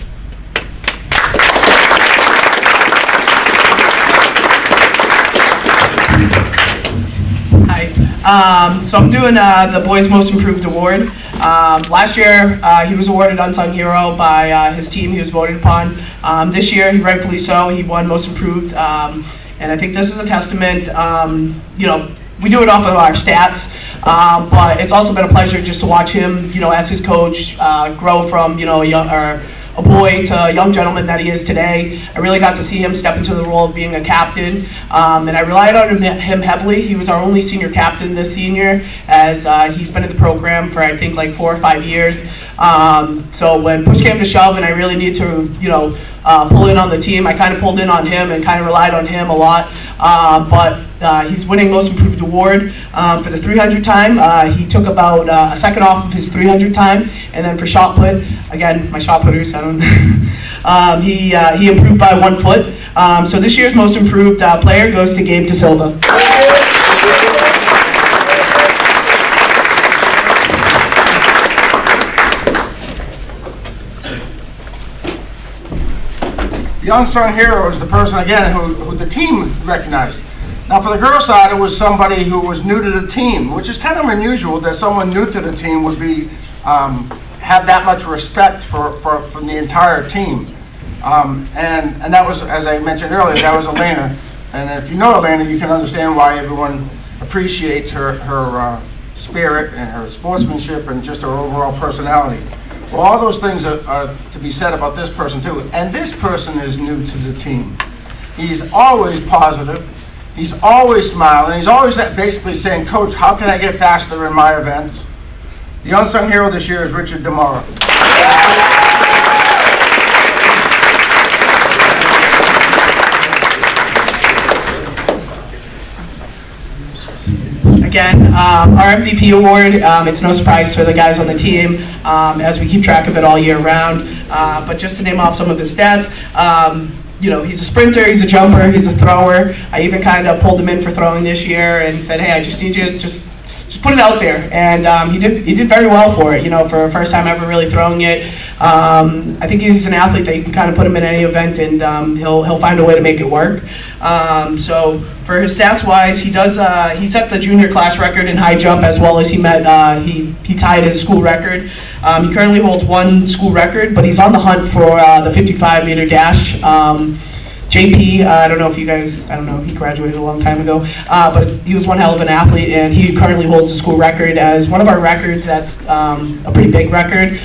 [SPEAKER 9] Hi. So I'm doing the Boys Most Improved Award. Last year, he was awarded Unsung Hero by his team. He was voted upon. This year, rightfully so, he won Most Improved. And I think this is a testament, we do it off of our stats, but it's also been a pleasure just to watch him, as his coach, grow from, a boy to a young gentleman that he is today. I really got to see him step into the role of being a captain, and I relied on him heavily. He was our only senior captain this senior, as he's been in the program for I think like 4 or 5 years. So when push came to shove and I really needed to, pull in on the team, I kind of pulled in on him and kind of relied on him a lot. But he's winning Most Improved Award for the 300 time. He took about a second off of his 300 time, and then for shot put, again, my shot putters, I don't he improved by 1 foot. So this year's Most Improved player goes to Gabe DeSilva.
[SPEAKER 8] The unsung hero is the person, again, who the team recognized. Now, for the girls' side, it was somebody who was new to the team, which is kind of unusual that someone new to the team would be have that much respect from the entire team. And that was, as I mentioned earlier, that was Elena. And if you know Elena, you can understand why everyone appreciates her spirit and her sportsmanship and just her overall personality. Well, all those things are to be said about this person too. And this person is new to the team. He's always positive. He's always smiling. He's always basically saying, "Coach, how can I get faster in my events?" The unsung hero this year is Richard DeMora.
[SPEAKER 9] Again, our MVP award, it's no surprise to the guys on the team, as we keep track of it all year round. But just to name off some of his stats, he's a sprinter, he's a jumper, he's a thrower. I even kind of pulled him in for throwing this year and said, "Hey, I just need you to just put it out there." And he did very well for it, for a first time ever really throwing it. I think he's an athlete that you can kind of put him in any event, and he'll find a way to make it work. So for his stats wise, he set the junior class record in high jump, as well as he tied his school record. He currently holds 1 school record, but he's on the hunt for the 55-meter dash. JP, I don't know if you guys, he graduated a long time ago, but he was one hell of an athlete, and he currently holds the school record as one of our records. That's a pretty big record.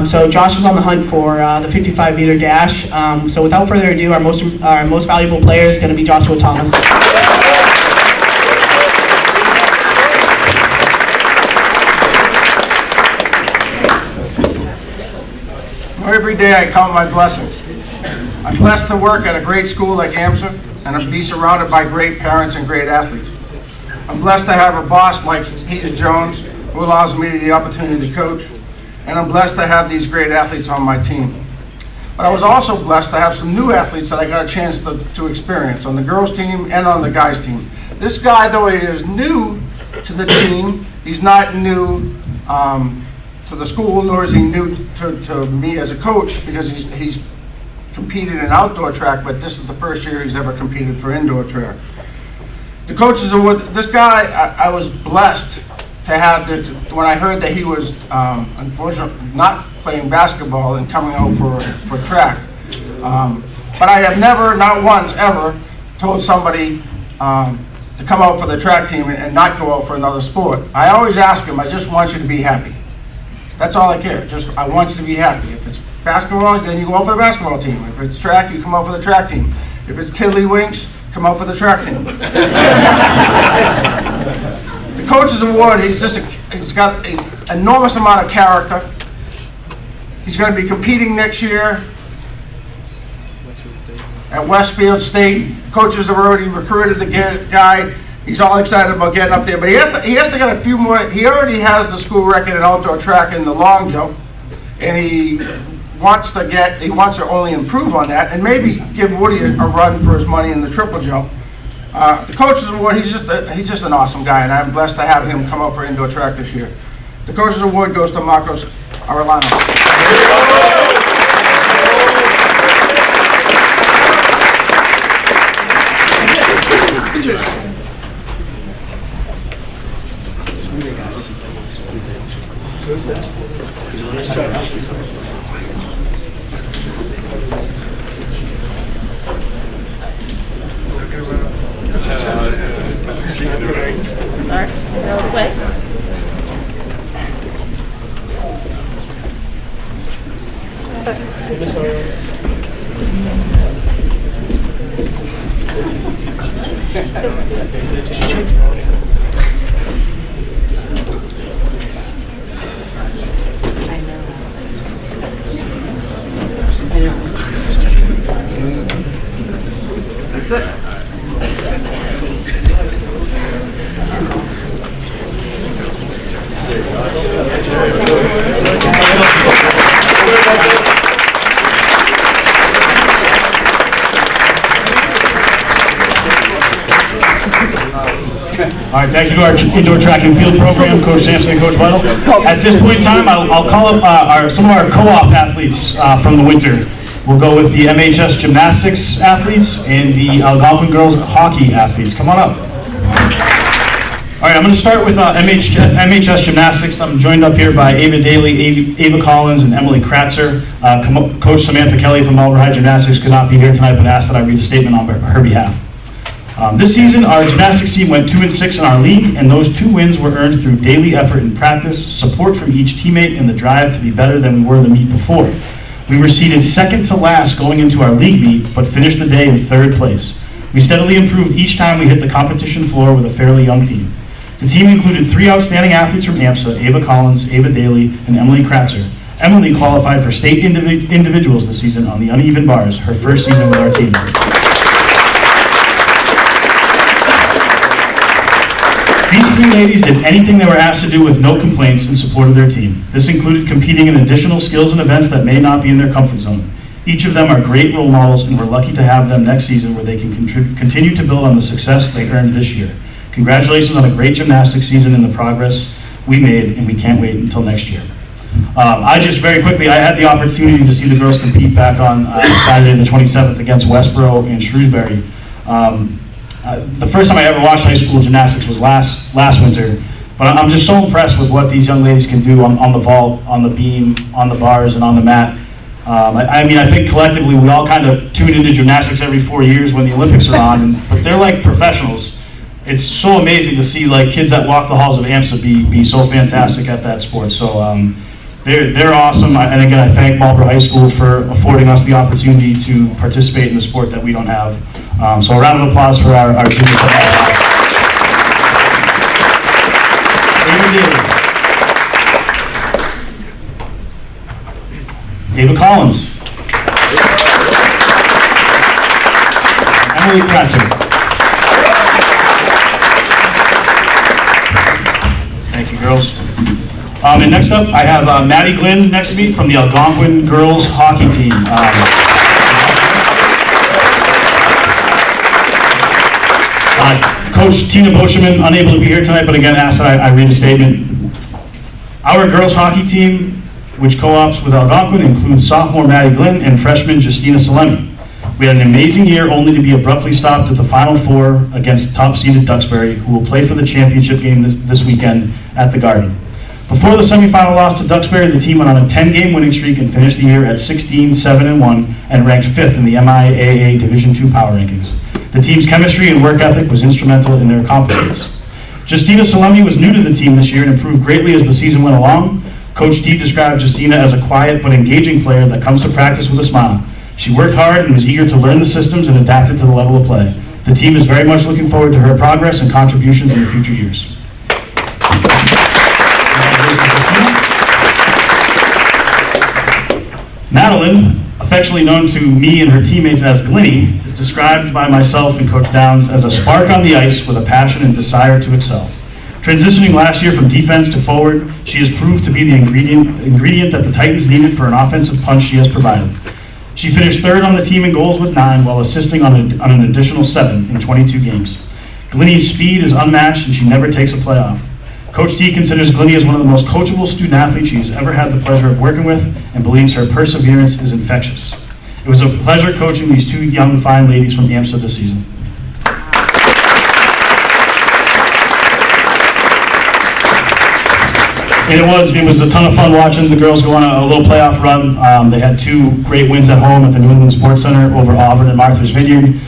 [SPEAKER 9] So Josh was on the hunt for the 55-meter dash. So without further ado, our most valuable player is going to be Joshua Thomas.
[SPEAKER 8] Every day I count my blessings. I'm blessed to work at a great school like AMSA and to be surrounded by great parents and great athletes. I'm blessed to have a boss like Peter Jones, who allows me the opportunity to coach, and I'm blessed to have these great athletes on my team. But I was also blessed to have some new athletes that I got a chance to experience on the girls' team and on the guys' team. This guy, though he is new to the team, he's not new to the school, nor is he new to me as a coach, because he's competed in outdoor track, but this is the first year he's ever competed for indoor track. The coaches award, this guy, I was blessed to have, when I heard that he was unfortunately not playing basketball and coming out for track. But I have never, not once ever, told somebody to come out for the track team and not go out for another sport. I always ask him, I just want you to be happy. That's all I care. I want you to be happy. If it's basketball, then you go out for the basketball team. If it's track, you come out for the track team. If it's tiddlywinks, come out for the track team. The Coach's Award, he's got an enormous amount of character. He's going to be competing next year at Westfield State. Coaches have already recruited the guy. He's all excited about getting up there, but he has to get a few more. He already has the school record in outdoor track in the long jump, and he wants to only improve on that, and maybe give Woody a run for his money in the triple jump. The Coach's Award, he's just an awesome guy, and I'm blessed to have him come out for indoor track this year. The Coach's Award goes to Marcos Arellano.
[SPEAKER 1] All right, thank you to our indoor track and field program, Coach Sampson and Coach Vital. At this point in time, I'll call up some of our co-op athletes from the winter. We'll go with the MHS Gymnastics athletes and the Algonquin girls hockey athletes. Come on up. All right, I'm going to start with MHS Gymnastics. I'm joined up here by Ava Daly, Ava Collins, and Emily Kratzer. Coach Samantha Kelly from Marlborough Gymnastics could not be here tonight, but asked that I read a statement on her behalf. This season, our gymnastics team went 2-6 in our league, and those 2 wins were earned through daily effort in practice, support from each teammate, and the drive to be better than we were the meet before. We were seeded second to last going into our league meet, but finished the day in 3rd place. We steadily improved each time we hit the competition floor with a fairly young team. The team included 3 outstanding athletes from AMSA, Ava Collins, Ava Daly, and Emily Kratzer. Emily qualified for state individuals this season on the uneven bars, her first season with our team. These 3 ladies did anything they were asked to do with no complaints in support of their team. This included competing in additional skills and events that may not be in their comfort zone. Each of them are great role models, and we're lucky to have them next season where they can continue to build on the success they earned this year. Congratulations on a great gymnastics season and the progress we made, and we can't wait until next year. I had the opportunity to see the girls compete back on Saturday the 27th against Westboro and Shrewsbury. The first time I ever watched high school gymnastics was last winter, but I'm just so impressed with what these young ladies can do on the vault, on the beam, on the bars, and on the mat. I think collectively we all kind of tune into gymnastics every 4 years when the Olympics are on, but they're like professionals. It's so amazing to see like kids that walk the halls of AMSA be so fantastic at that sport. So they're awesome, and again I thank Marlborough High School for affording us the opportunity to participate in a sport that we don't have. So a round of applause for our juniors. Ava Collins. Emily Kratzer. Thank you, girls. And next up, I have Maddie Glynn next to me from the Algonquin girls hockey team. Coach Tina Boscheman, unable to be here tonight, but again asked that I read a statement. Our girls hockey team, which co-ops with Algonquin, includes sophomore Maddie Glynn and freshman Justina Salemi. We had an amazing year, only to be abruptly stopped at the Final Four against top-seeded Duxbury, who will play for the championship game this weekend at the Garden. Before the semifinal loss to Duxbury, the team went on a 10-game winning streak and finished the year at 16-7-1 and ranked 5th in the MIAA Division II Power Rankings. The team's chemistry and work ethic was instrumental in their accomplishments. Justina Salemi was new to the team this year and improved greatly as the season went along. Coach Steve described Justina as a quiet but engaging player that comes to practice with a smile. She worked hard and was eager to learn the systems and adapt it to the level of play. The team is very much looking forward to her progress and contributions in the future years. Madeline, affectionately known to me and her teammates as Glinny, is described by myself and Coach Downs as a spark on the ice with a passion and desire to excel. Transitioning last year from defense to forward, she has proved to be the ingredient that the Titans needed for an offensive punch she has provided. She finished third on the team in goals with 9 while assisting on an additional 7 in 22 games. Glinny's speed is unmatched and she never takes a play off. Coach D considers Glinny as one of the most coachable student athletes she's ever had the pleasure of working with and believes her perseverance is infectious. It was a pleasure coaching these 2 young, fine ladies from AMSA this season. And it was a ton of fun watching the girls go on a little playoff run. They had 2 great wins at home at the New England Sports Center over Auburn and Martha's Vineyard.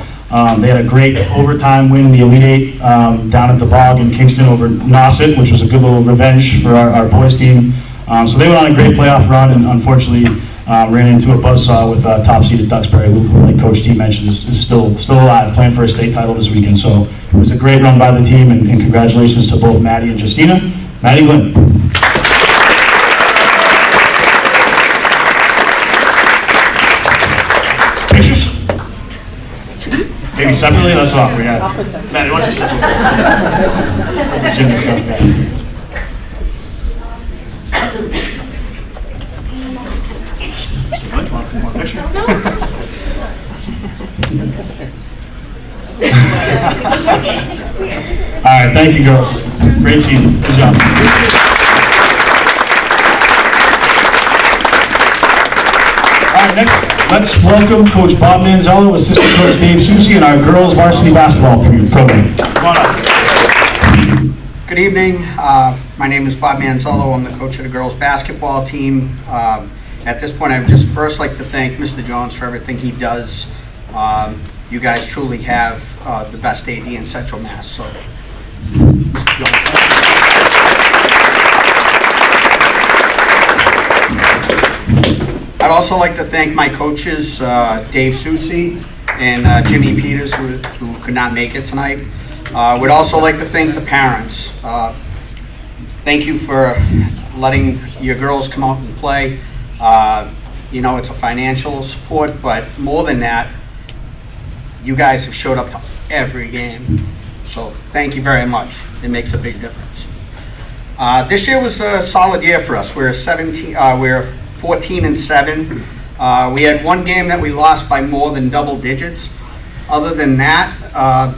[SPEAKER 1] They had a great overtime win in the Elite 8 down at the Bog in Kingston over Nauset, which was a good little revenge for our boys team. So they went on a great playoff run and unfortunately ran into a buzzsaw with top-seeded Duxbury, who, like Coach D mentioned, is still alive, playing for a state title this weekend. So it was a great run by the team, and congratulations to both Maddie and Justina. Maddie, Glenn. Pictures? Maybe separately? That's all. We got. Maddie, why don't you sit there? Jim just got back. Want a picture? All right, thank you, girls. Great season. Good job. All right, next, let's welcome Coach Bob Manzello, Assistant Coach Dave Susi, and our girls varsity basketball program. Come on up.
[SPEAKER 10] Good evening. My name is Bob Manzello. I'm the coach of the girls basketball team. At this point, I would just first like to thank Mr. Jones for everything he does. You guys truly have the best AD in Central Mass. So, Mr. Jones. I'd also like to thank my coaches, Dave Susi and Jimmy Peters, who could not make it tonight. Would also like to thank the parents. Thank you for letting your girls come out and play. You know, it's a financial support, but more than that, you guys have showed up to every game. So thank you very much. It makes a big difference. This year was a solid year for us. We're 14-7. We had one game that we lost by more than double digits. Other than that,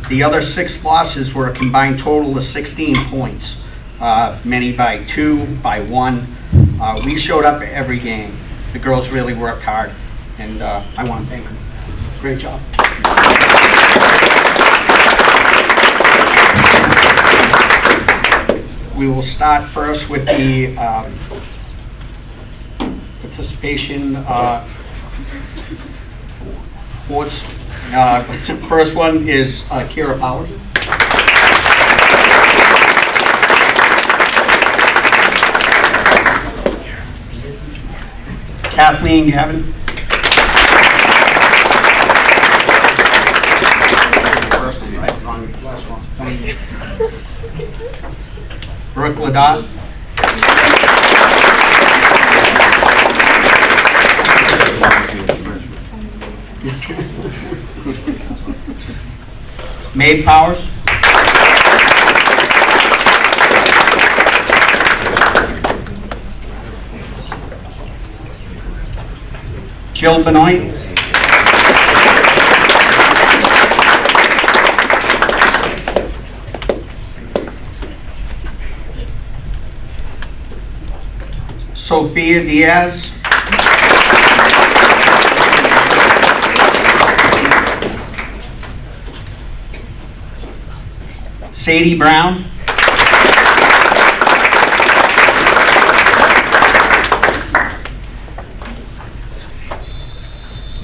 [SPEAKER 10] the other 6 losses were a combined total of 16 points. Many by 2, by 1. We showed up at every game. The girls really worked hard, and I want to thank them. Great job. We will start first with the participation sports. First one is Kira Powers. Kathleen Gavin. First one, right? Wrong. Last one. Brooke Ladot. Maeve Powers. Jill Benoit. Sophia Diaz. Sadie Brown.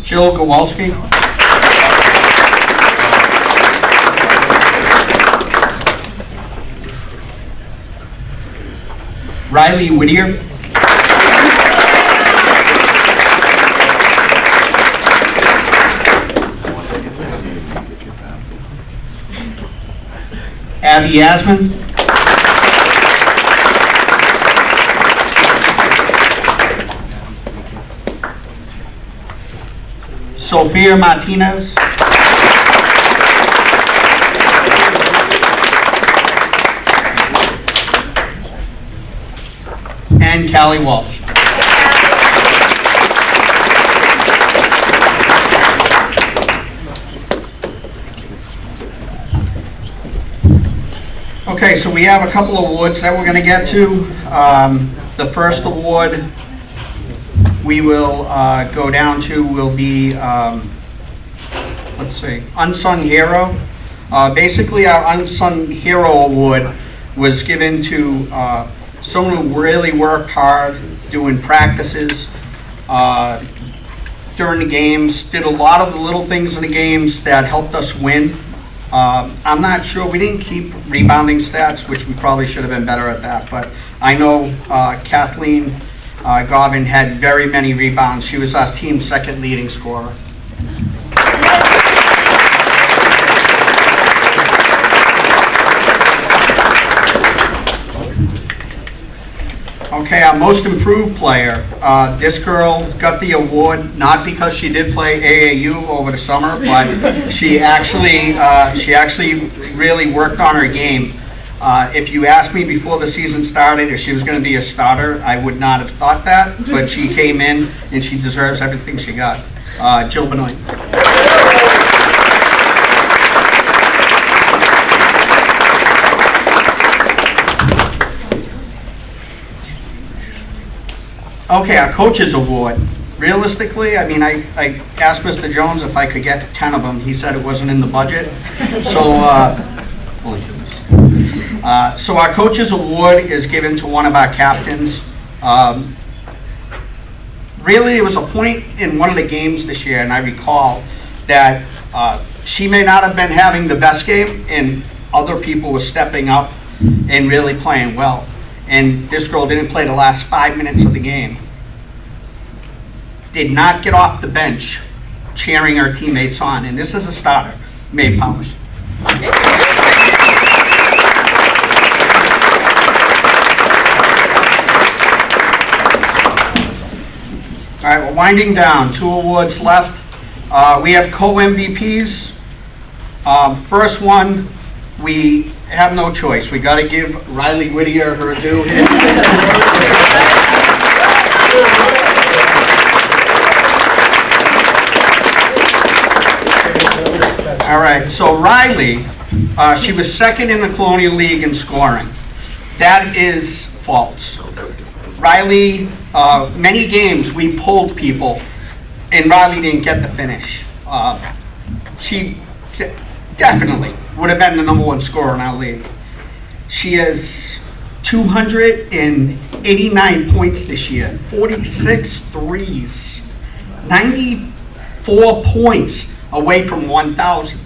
[SPEAKER 10] Jill Kowalski. Riley Whittier. Abby Yasmin. Sophia Martinez. And Callie Walsh. Okay, so we have a couple of awards that we're going to get to. The first award we will go down to will be, let's see, Unsung Hero. Basically, our Unsung Hero Award was given to someone who really worked hard doing practices during the games, did a lot of the little things in the games that helped us win. I'm not sure, we didn't keep rebounding stats, which we probably should have been better at that, but I know Kathleen Garvin had very many rebounds. She was our team's second leading scorer. Okay, our most improved player. This girl got the award not because she did play AAU over the summer, but she actually really worked on her game. If you asked me before the season started if she was going to be a starter, I would not have thought that, but she came in and she deserves everything she got. Jill Benoit. Okay, our coaches award. Realistically, I mean, I asked Mr. Jones if I could get 10 of them. He said it wasn't in the budget. So, holy goodness. So our coaches award is given to one of our captains. Really, there was a point in one of the games this year, and I recall that she may not have been having the best game, and other people were stepping up and really playing well. And this girl didn't play the last 5 minutes of the game. Did not get off the bench cheering her teammates on. And this is a starter, Mae Powers. All right, we're winding down. 2 awards left. We have co-MVPs. First one, we have no choice. We got to give Riley Whittier her due. All right, so Riley, she was second in the Colonial League in scoring. That is false. Riley, many games we pulled people, and Riley didn't get the finish. She definitely would have been the #1 scorer in our league. She has 289 points this year, 46 threes, 94 points away from 1,000.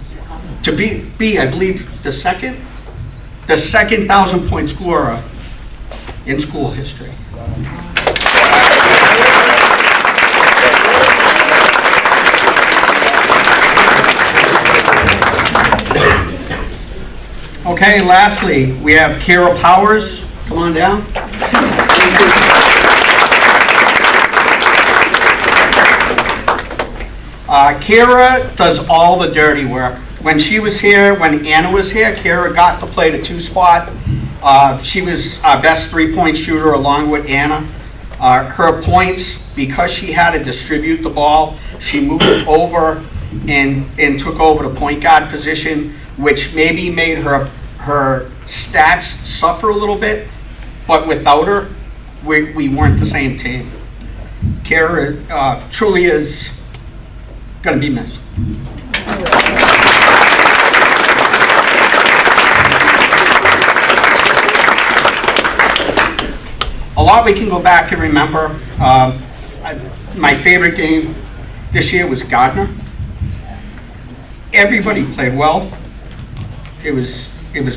[SPEAKER 10] To be, I believe, the second 1,000-point scorer in school history. Okay, lastly, we have Kara Powers. Come on down. Kara does all the dirty work. When she was here, when Anna was here, Kara got to play the 2 spot. She was our best 3-point shooter along with Anna. Her points, because she had to distribute the ball, she moved over and took over the point guard position, which maybe made her stats suffer a little bit, but without her, we weren't the same team. Kara truly is going to be missed. A lot we can go back and remember. My favorite game this year was Gardner. Everybody played well. It was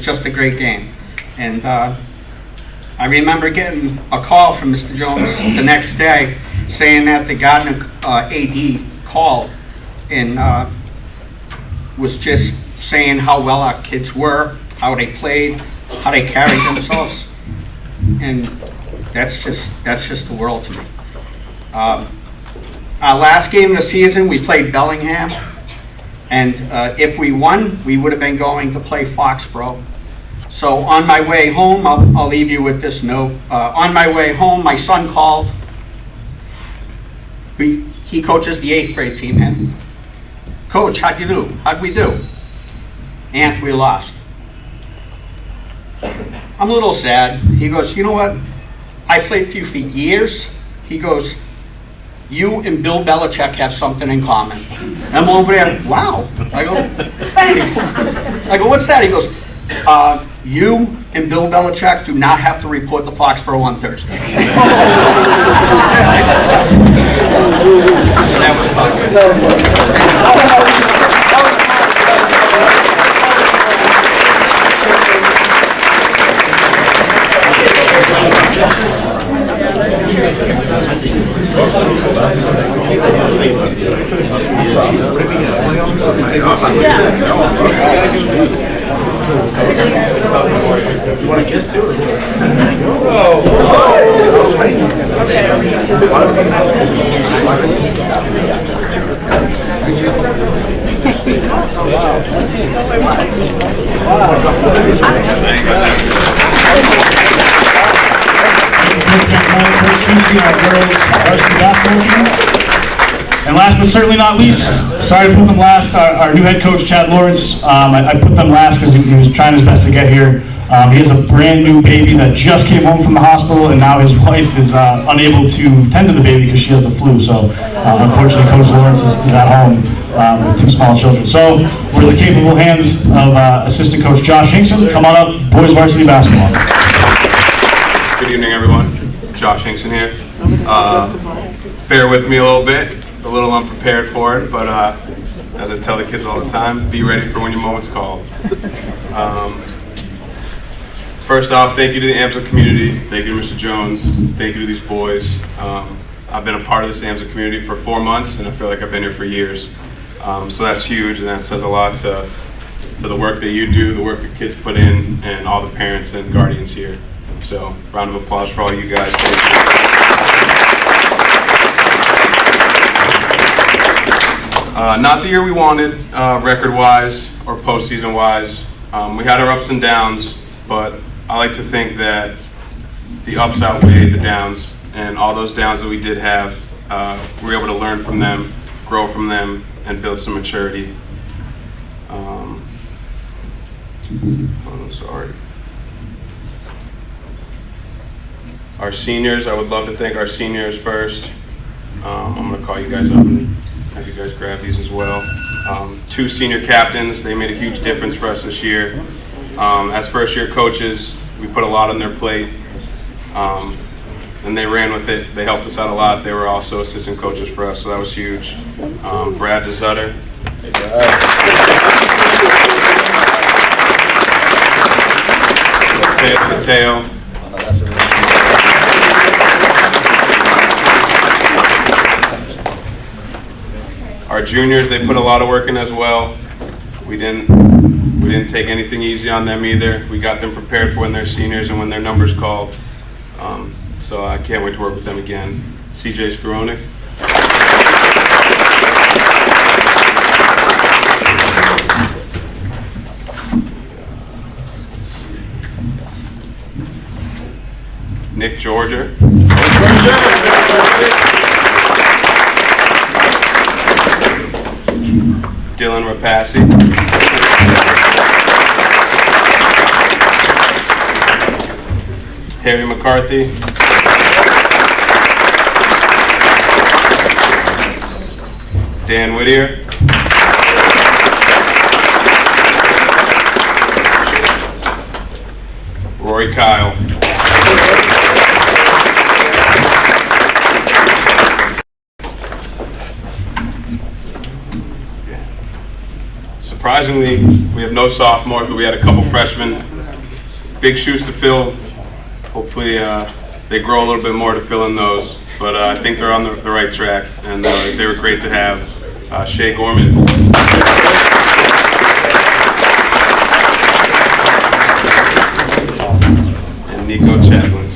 [SPEAKER 10] just a great game. And I remember getting a call from Mr. Jones the next day saying that the Gardner AD called and was just saying how well our kids were, how they played, how they carried themselves, and that's just the world to me. Our last game of the season, we played Bellingham, and if we won, we would have been going to play Foxborough. So on my way home, I'll leave you with this note. On my way home, my son called. He coaches the 8th grade team, and Coach, how'd you do? How'd we do? Anth, we lost. I'm a little sad. He goes, you know what? I played with you for years. He goes, you and Bill Belichick have something in common. And I'm over there, wow. I go, thanks. I go, what's that? He goes, you and Bill Belichick do not have to report to Foxborough on Thursday. So that was fun.
[SPEAKER 1] And last but certainly not least, sorry to put them last, our new head coach, Chad Lawrence. I put them last because he was trying his best to get here. He has a brand new baby that just came home from the hospital, and now his wife is unable to tend to the baby because she has the flu. So unfortunately, Coach Lawrence is at home with 2 small children. So we're in the capable hands of assistant coach Josh Hinkson. Come on up, boys varsity basketball.
[SPEAKER 11] Good evening, everyone. Josh Hinkson here. Bear with me a little bit. A little unprepared for it, but as I tell the kids all the time, be ready for when your moment's called. First off, thank you to the AMSA community. Thank you to Mr. Jones. Thank you to these boys. I've been a part of this AMSA community for 4 months, and I feel like I've been here for years. So that's huge, and that says a lot to the work that you do, the work the kids put in, and all the parents and guardians here. So, round of applause for all you guys. Thank you. Not the year we wanted, record-wise or postseason-wise. We had our ups and downs, but I like to think that the ups outweighed the downs, and all those downs that we did have, we were able to learn from them, grow from them, and build some maturity. Sorry. Our seniors, I would love to thank our seniors first. I'm going to call you guys up and have you guys grab these as well. 2 senior captains, they made a huge difference for us this year. As first-year coaches, we put a lot on their plate, and they ran with it. They helped us out a lot. They were also assistant coaches for us, so that was huge. Brad DeZutter. Mateo. Our juniors, they put a lot of work in as well. We didn't take anything easy on them either. We got them prepared for when they're seniors and when their number's called. So I can't wait to work with them again. CJ Skoronik. Nick Georgia. Dylan Rapassi. Harry McCarthy. Dan Whittier. Rory Kyle. Surprisingly, we have no sophomores, but we had a couple freshmen. Big shoes to fill. Hopefully they grow a little bit more to fill in those. But I think they're on the right track, and they were great to have. Shea Gorman. Nico Chaplin.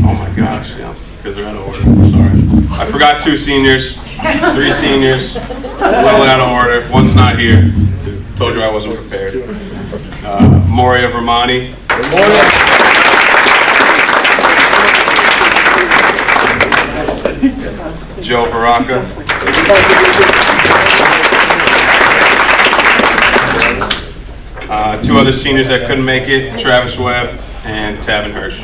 [SPEAKER 11] Oh my gosh, yeah, because they're out of order. Sorry. I forgot 2 seniors, 3 seniors, a little out of order. One's not here. Told you I wasn't prepared. Moria Vermani. Joe Varaca. 2 other seniors that couldn't make it, Travis Webb and Tavin Hirsch.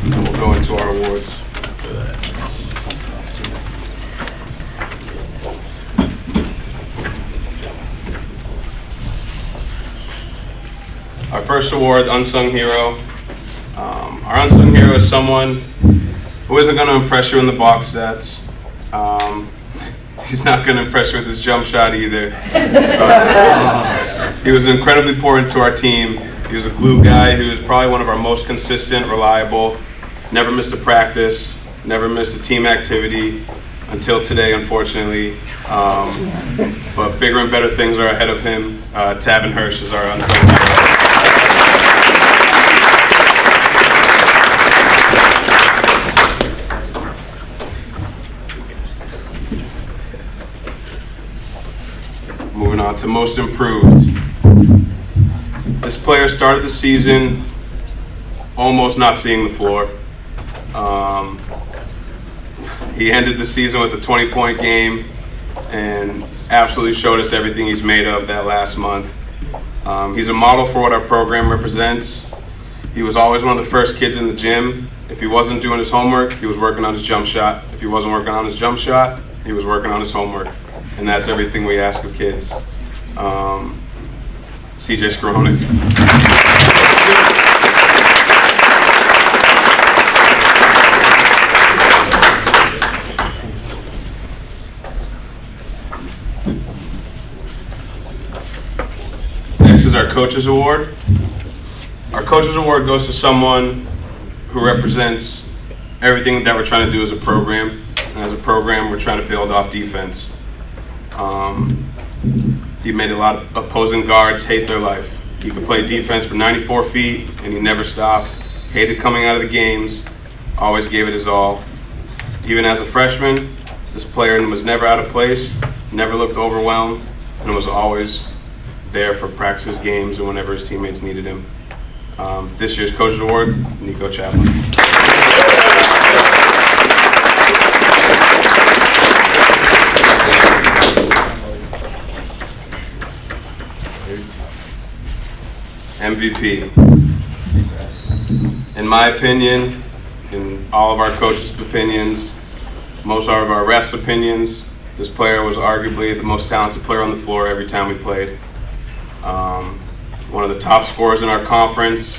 [SPEAKER 11] And we'll go into our awards. Our first award, Unsung Hero. Our unsung hero is someone who isn't going to impress you in the box stats. He's not going to impress you with his jump shot either. He was incredibly important to our team. He was a glue guy. He was probably one of our most consistent, reliable, never missed a practice, never missed a team activity until today, unfortunately. But bigger and better things are ahead of him. Tavin Hirsch is our unsung hero. Moving on to most improved. This player started the season almost not seeing the floor. He ended the season with a 20-point game and absolutely showed us everything he's made of that last month. He's a model for what our program represents. He was always one of the first kids in the gym. If he wasn't doing his homework, he was working on his jump shot. If he wasn't working on his jump shot, he was working on his homework. And that's everything we ask of kids. CJ Skronik. Next is our Coaches Award. Our Coaches Award goes to someone who represents everything that we're trying to do as a program. And as a program, we're trying to build off defense. He made a lot of opposing guards hate their life. He could play defense for 94 feet, and he never stopped. Hated coming out of the games, always gave it his all. Even as a freshman, this player was never out of place, never looked overwhelmed, and was always there for practices, games, and whenever his teammates needed him. This year's Coach's Award, Nico Chaplin. MVP. In my opinion, in all of our coaches' opinions, most of our refs' opinions, this player was arguably the most talented player on the floor every time we played. One of the top scorers in our conference,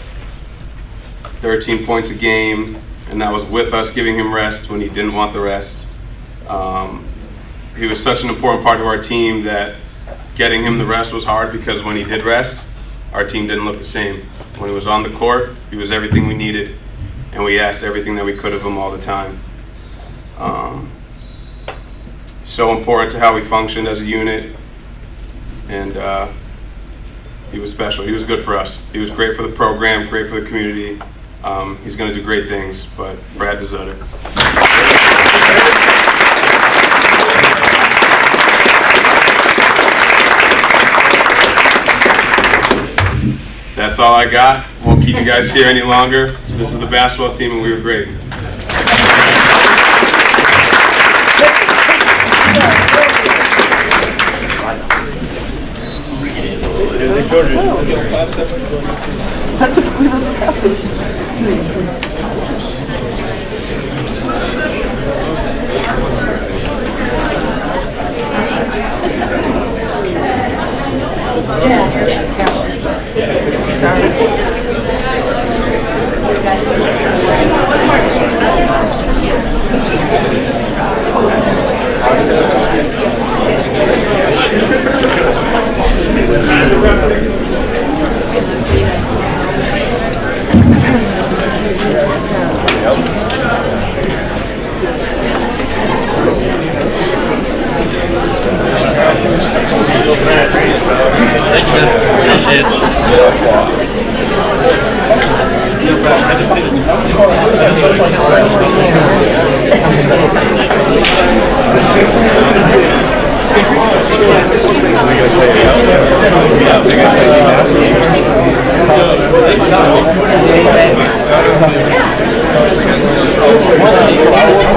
[SPEAKER 11] 13 points a game, and that was with us giving him rest when he didn't want the rest. He was such an important part of our team that getting him the rest was hard because when he did rest, our team didn't look the same. When he was on the court, he was everything we needed, and we asked everything that we could of him all the time. So important to how we functioned as a unit, and he was special. He was good for us. He was great for the program, great for the community. He's going to do great things, but Brad Desutter. That's all I got. Won't keep you guys here any longer. So this is the basketball team, and we were great.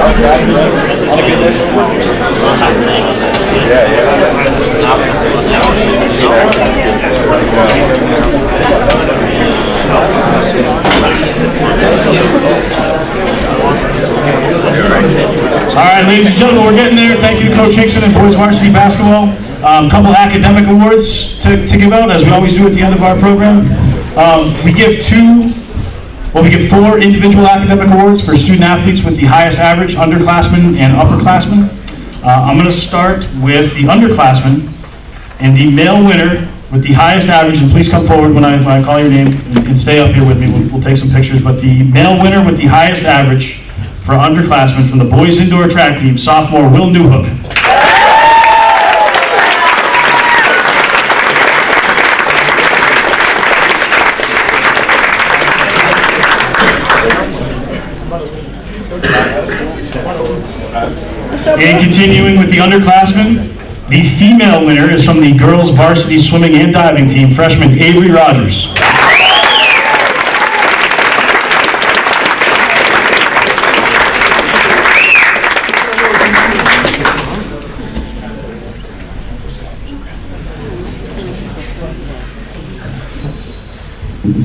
[SPEAKER 1] All right, ladies and gentlemen, we're getting there. Thank you to Coach Hickson and boys varsity basketball. Couple academic awards to give out, as we always do at the end of our program. We give four individual academic awards for student athletes with the highest average, underclassmen and upperclassmen. I'm going to start with the underclassmen, and the male winner with the highest average, and please come forward when I call your name and stay up here with me. We'll take some pictures. But the male winner with the highest average for underclassmen from the boys indoor track team, sophomore Will Newhook. And continuing with the underclassmen, the female winner is from the girls varsity swimming and diving team, freshman Avery Rogers.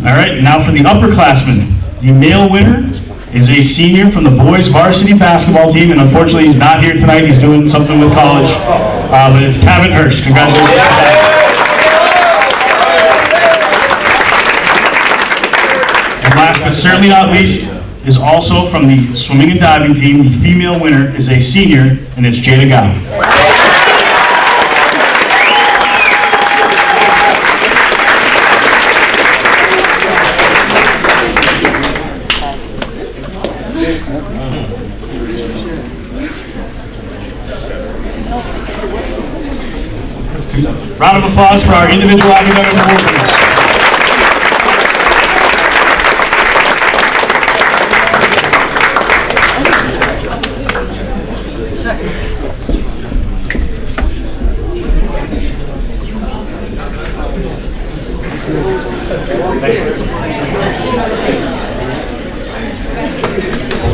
[SPEAKER 1] All right, now for the upperclassmen. The male winner is a senior from the boys varsity basketball team, and unfortunately he's not here tonight. He's doing something with college, but it's Tavin Hirsch. Congratulations. And last but certainly not least is also from the swimming and diving team. The female winner is a senior, and it's Jada Gow. Round of applause for our individual academic award winners.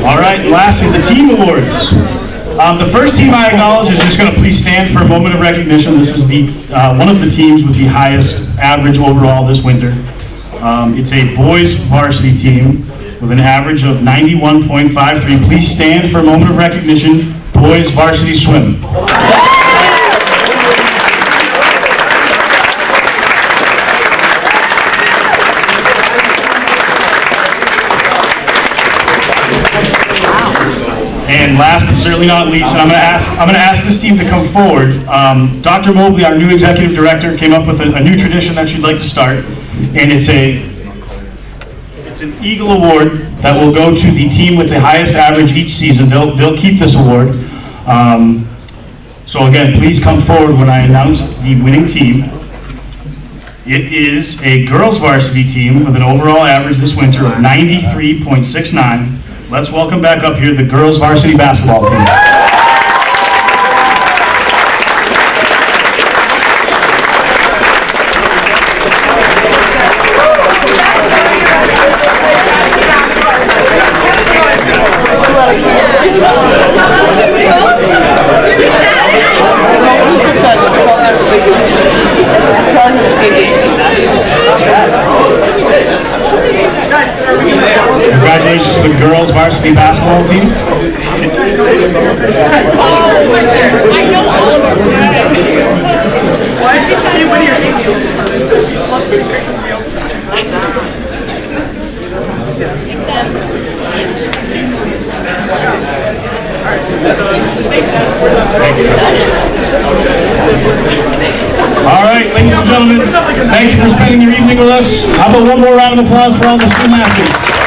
[SPEAKER 1] All right, lastly, the team awards. The first team I acknowledge is just going to please stand for a moment of recognition. This is the one of the teams with the highest average overall this winter. It's a boys varsity team with an average of 91.53. Please stand for a moment of recognition. Boys varsity swim. And last but certainly not least, and I'm going to ask this team to come forward. Dr. Mobley, our new executive director, came up with a new tradition that she'd like to start, and it's an Eagle Award that will go to the team with the highest average each season. They'll keep this award. So again, please come forward when I announce the winning team. It is a girls varsity team with an overall average this winter of 93.69. Let's welcome back up here the girls varsity basketball team. Congratulations to the girls varsity basketball team.
[SPEAKER 3] I know all of them.
[SPEAKER 1] All right, ladies and gentlemen, thank you for spending your evening with us. How about one more round of applause for all the student athletes?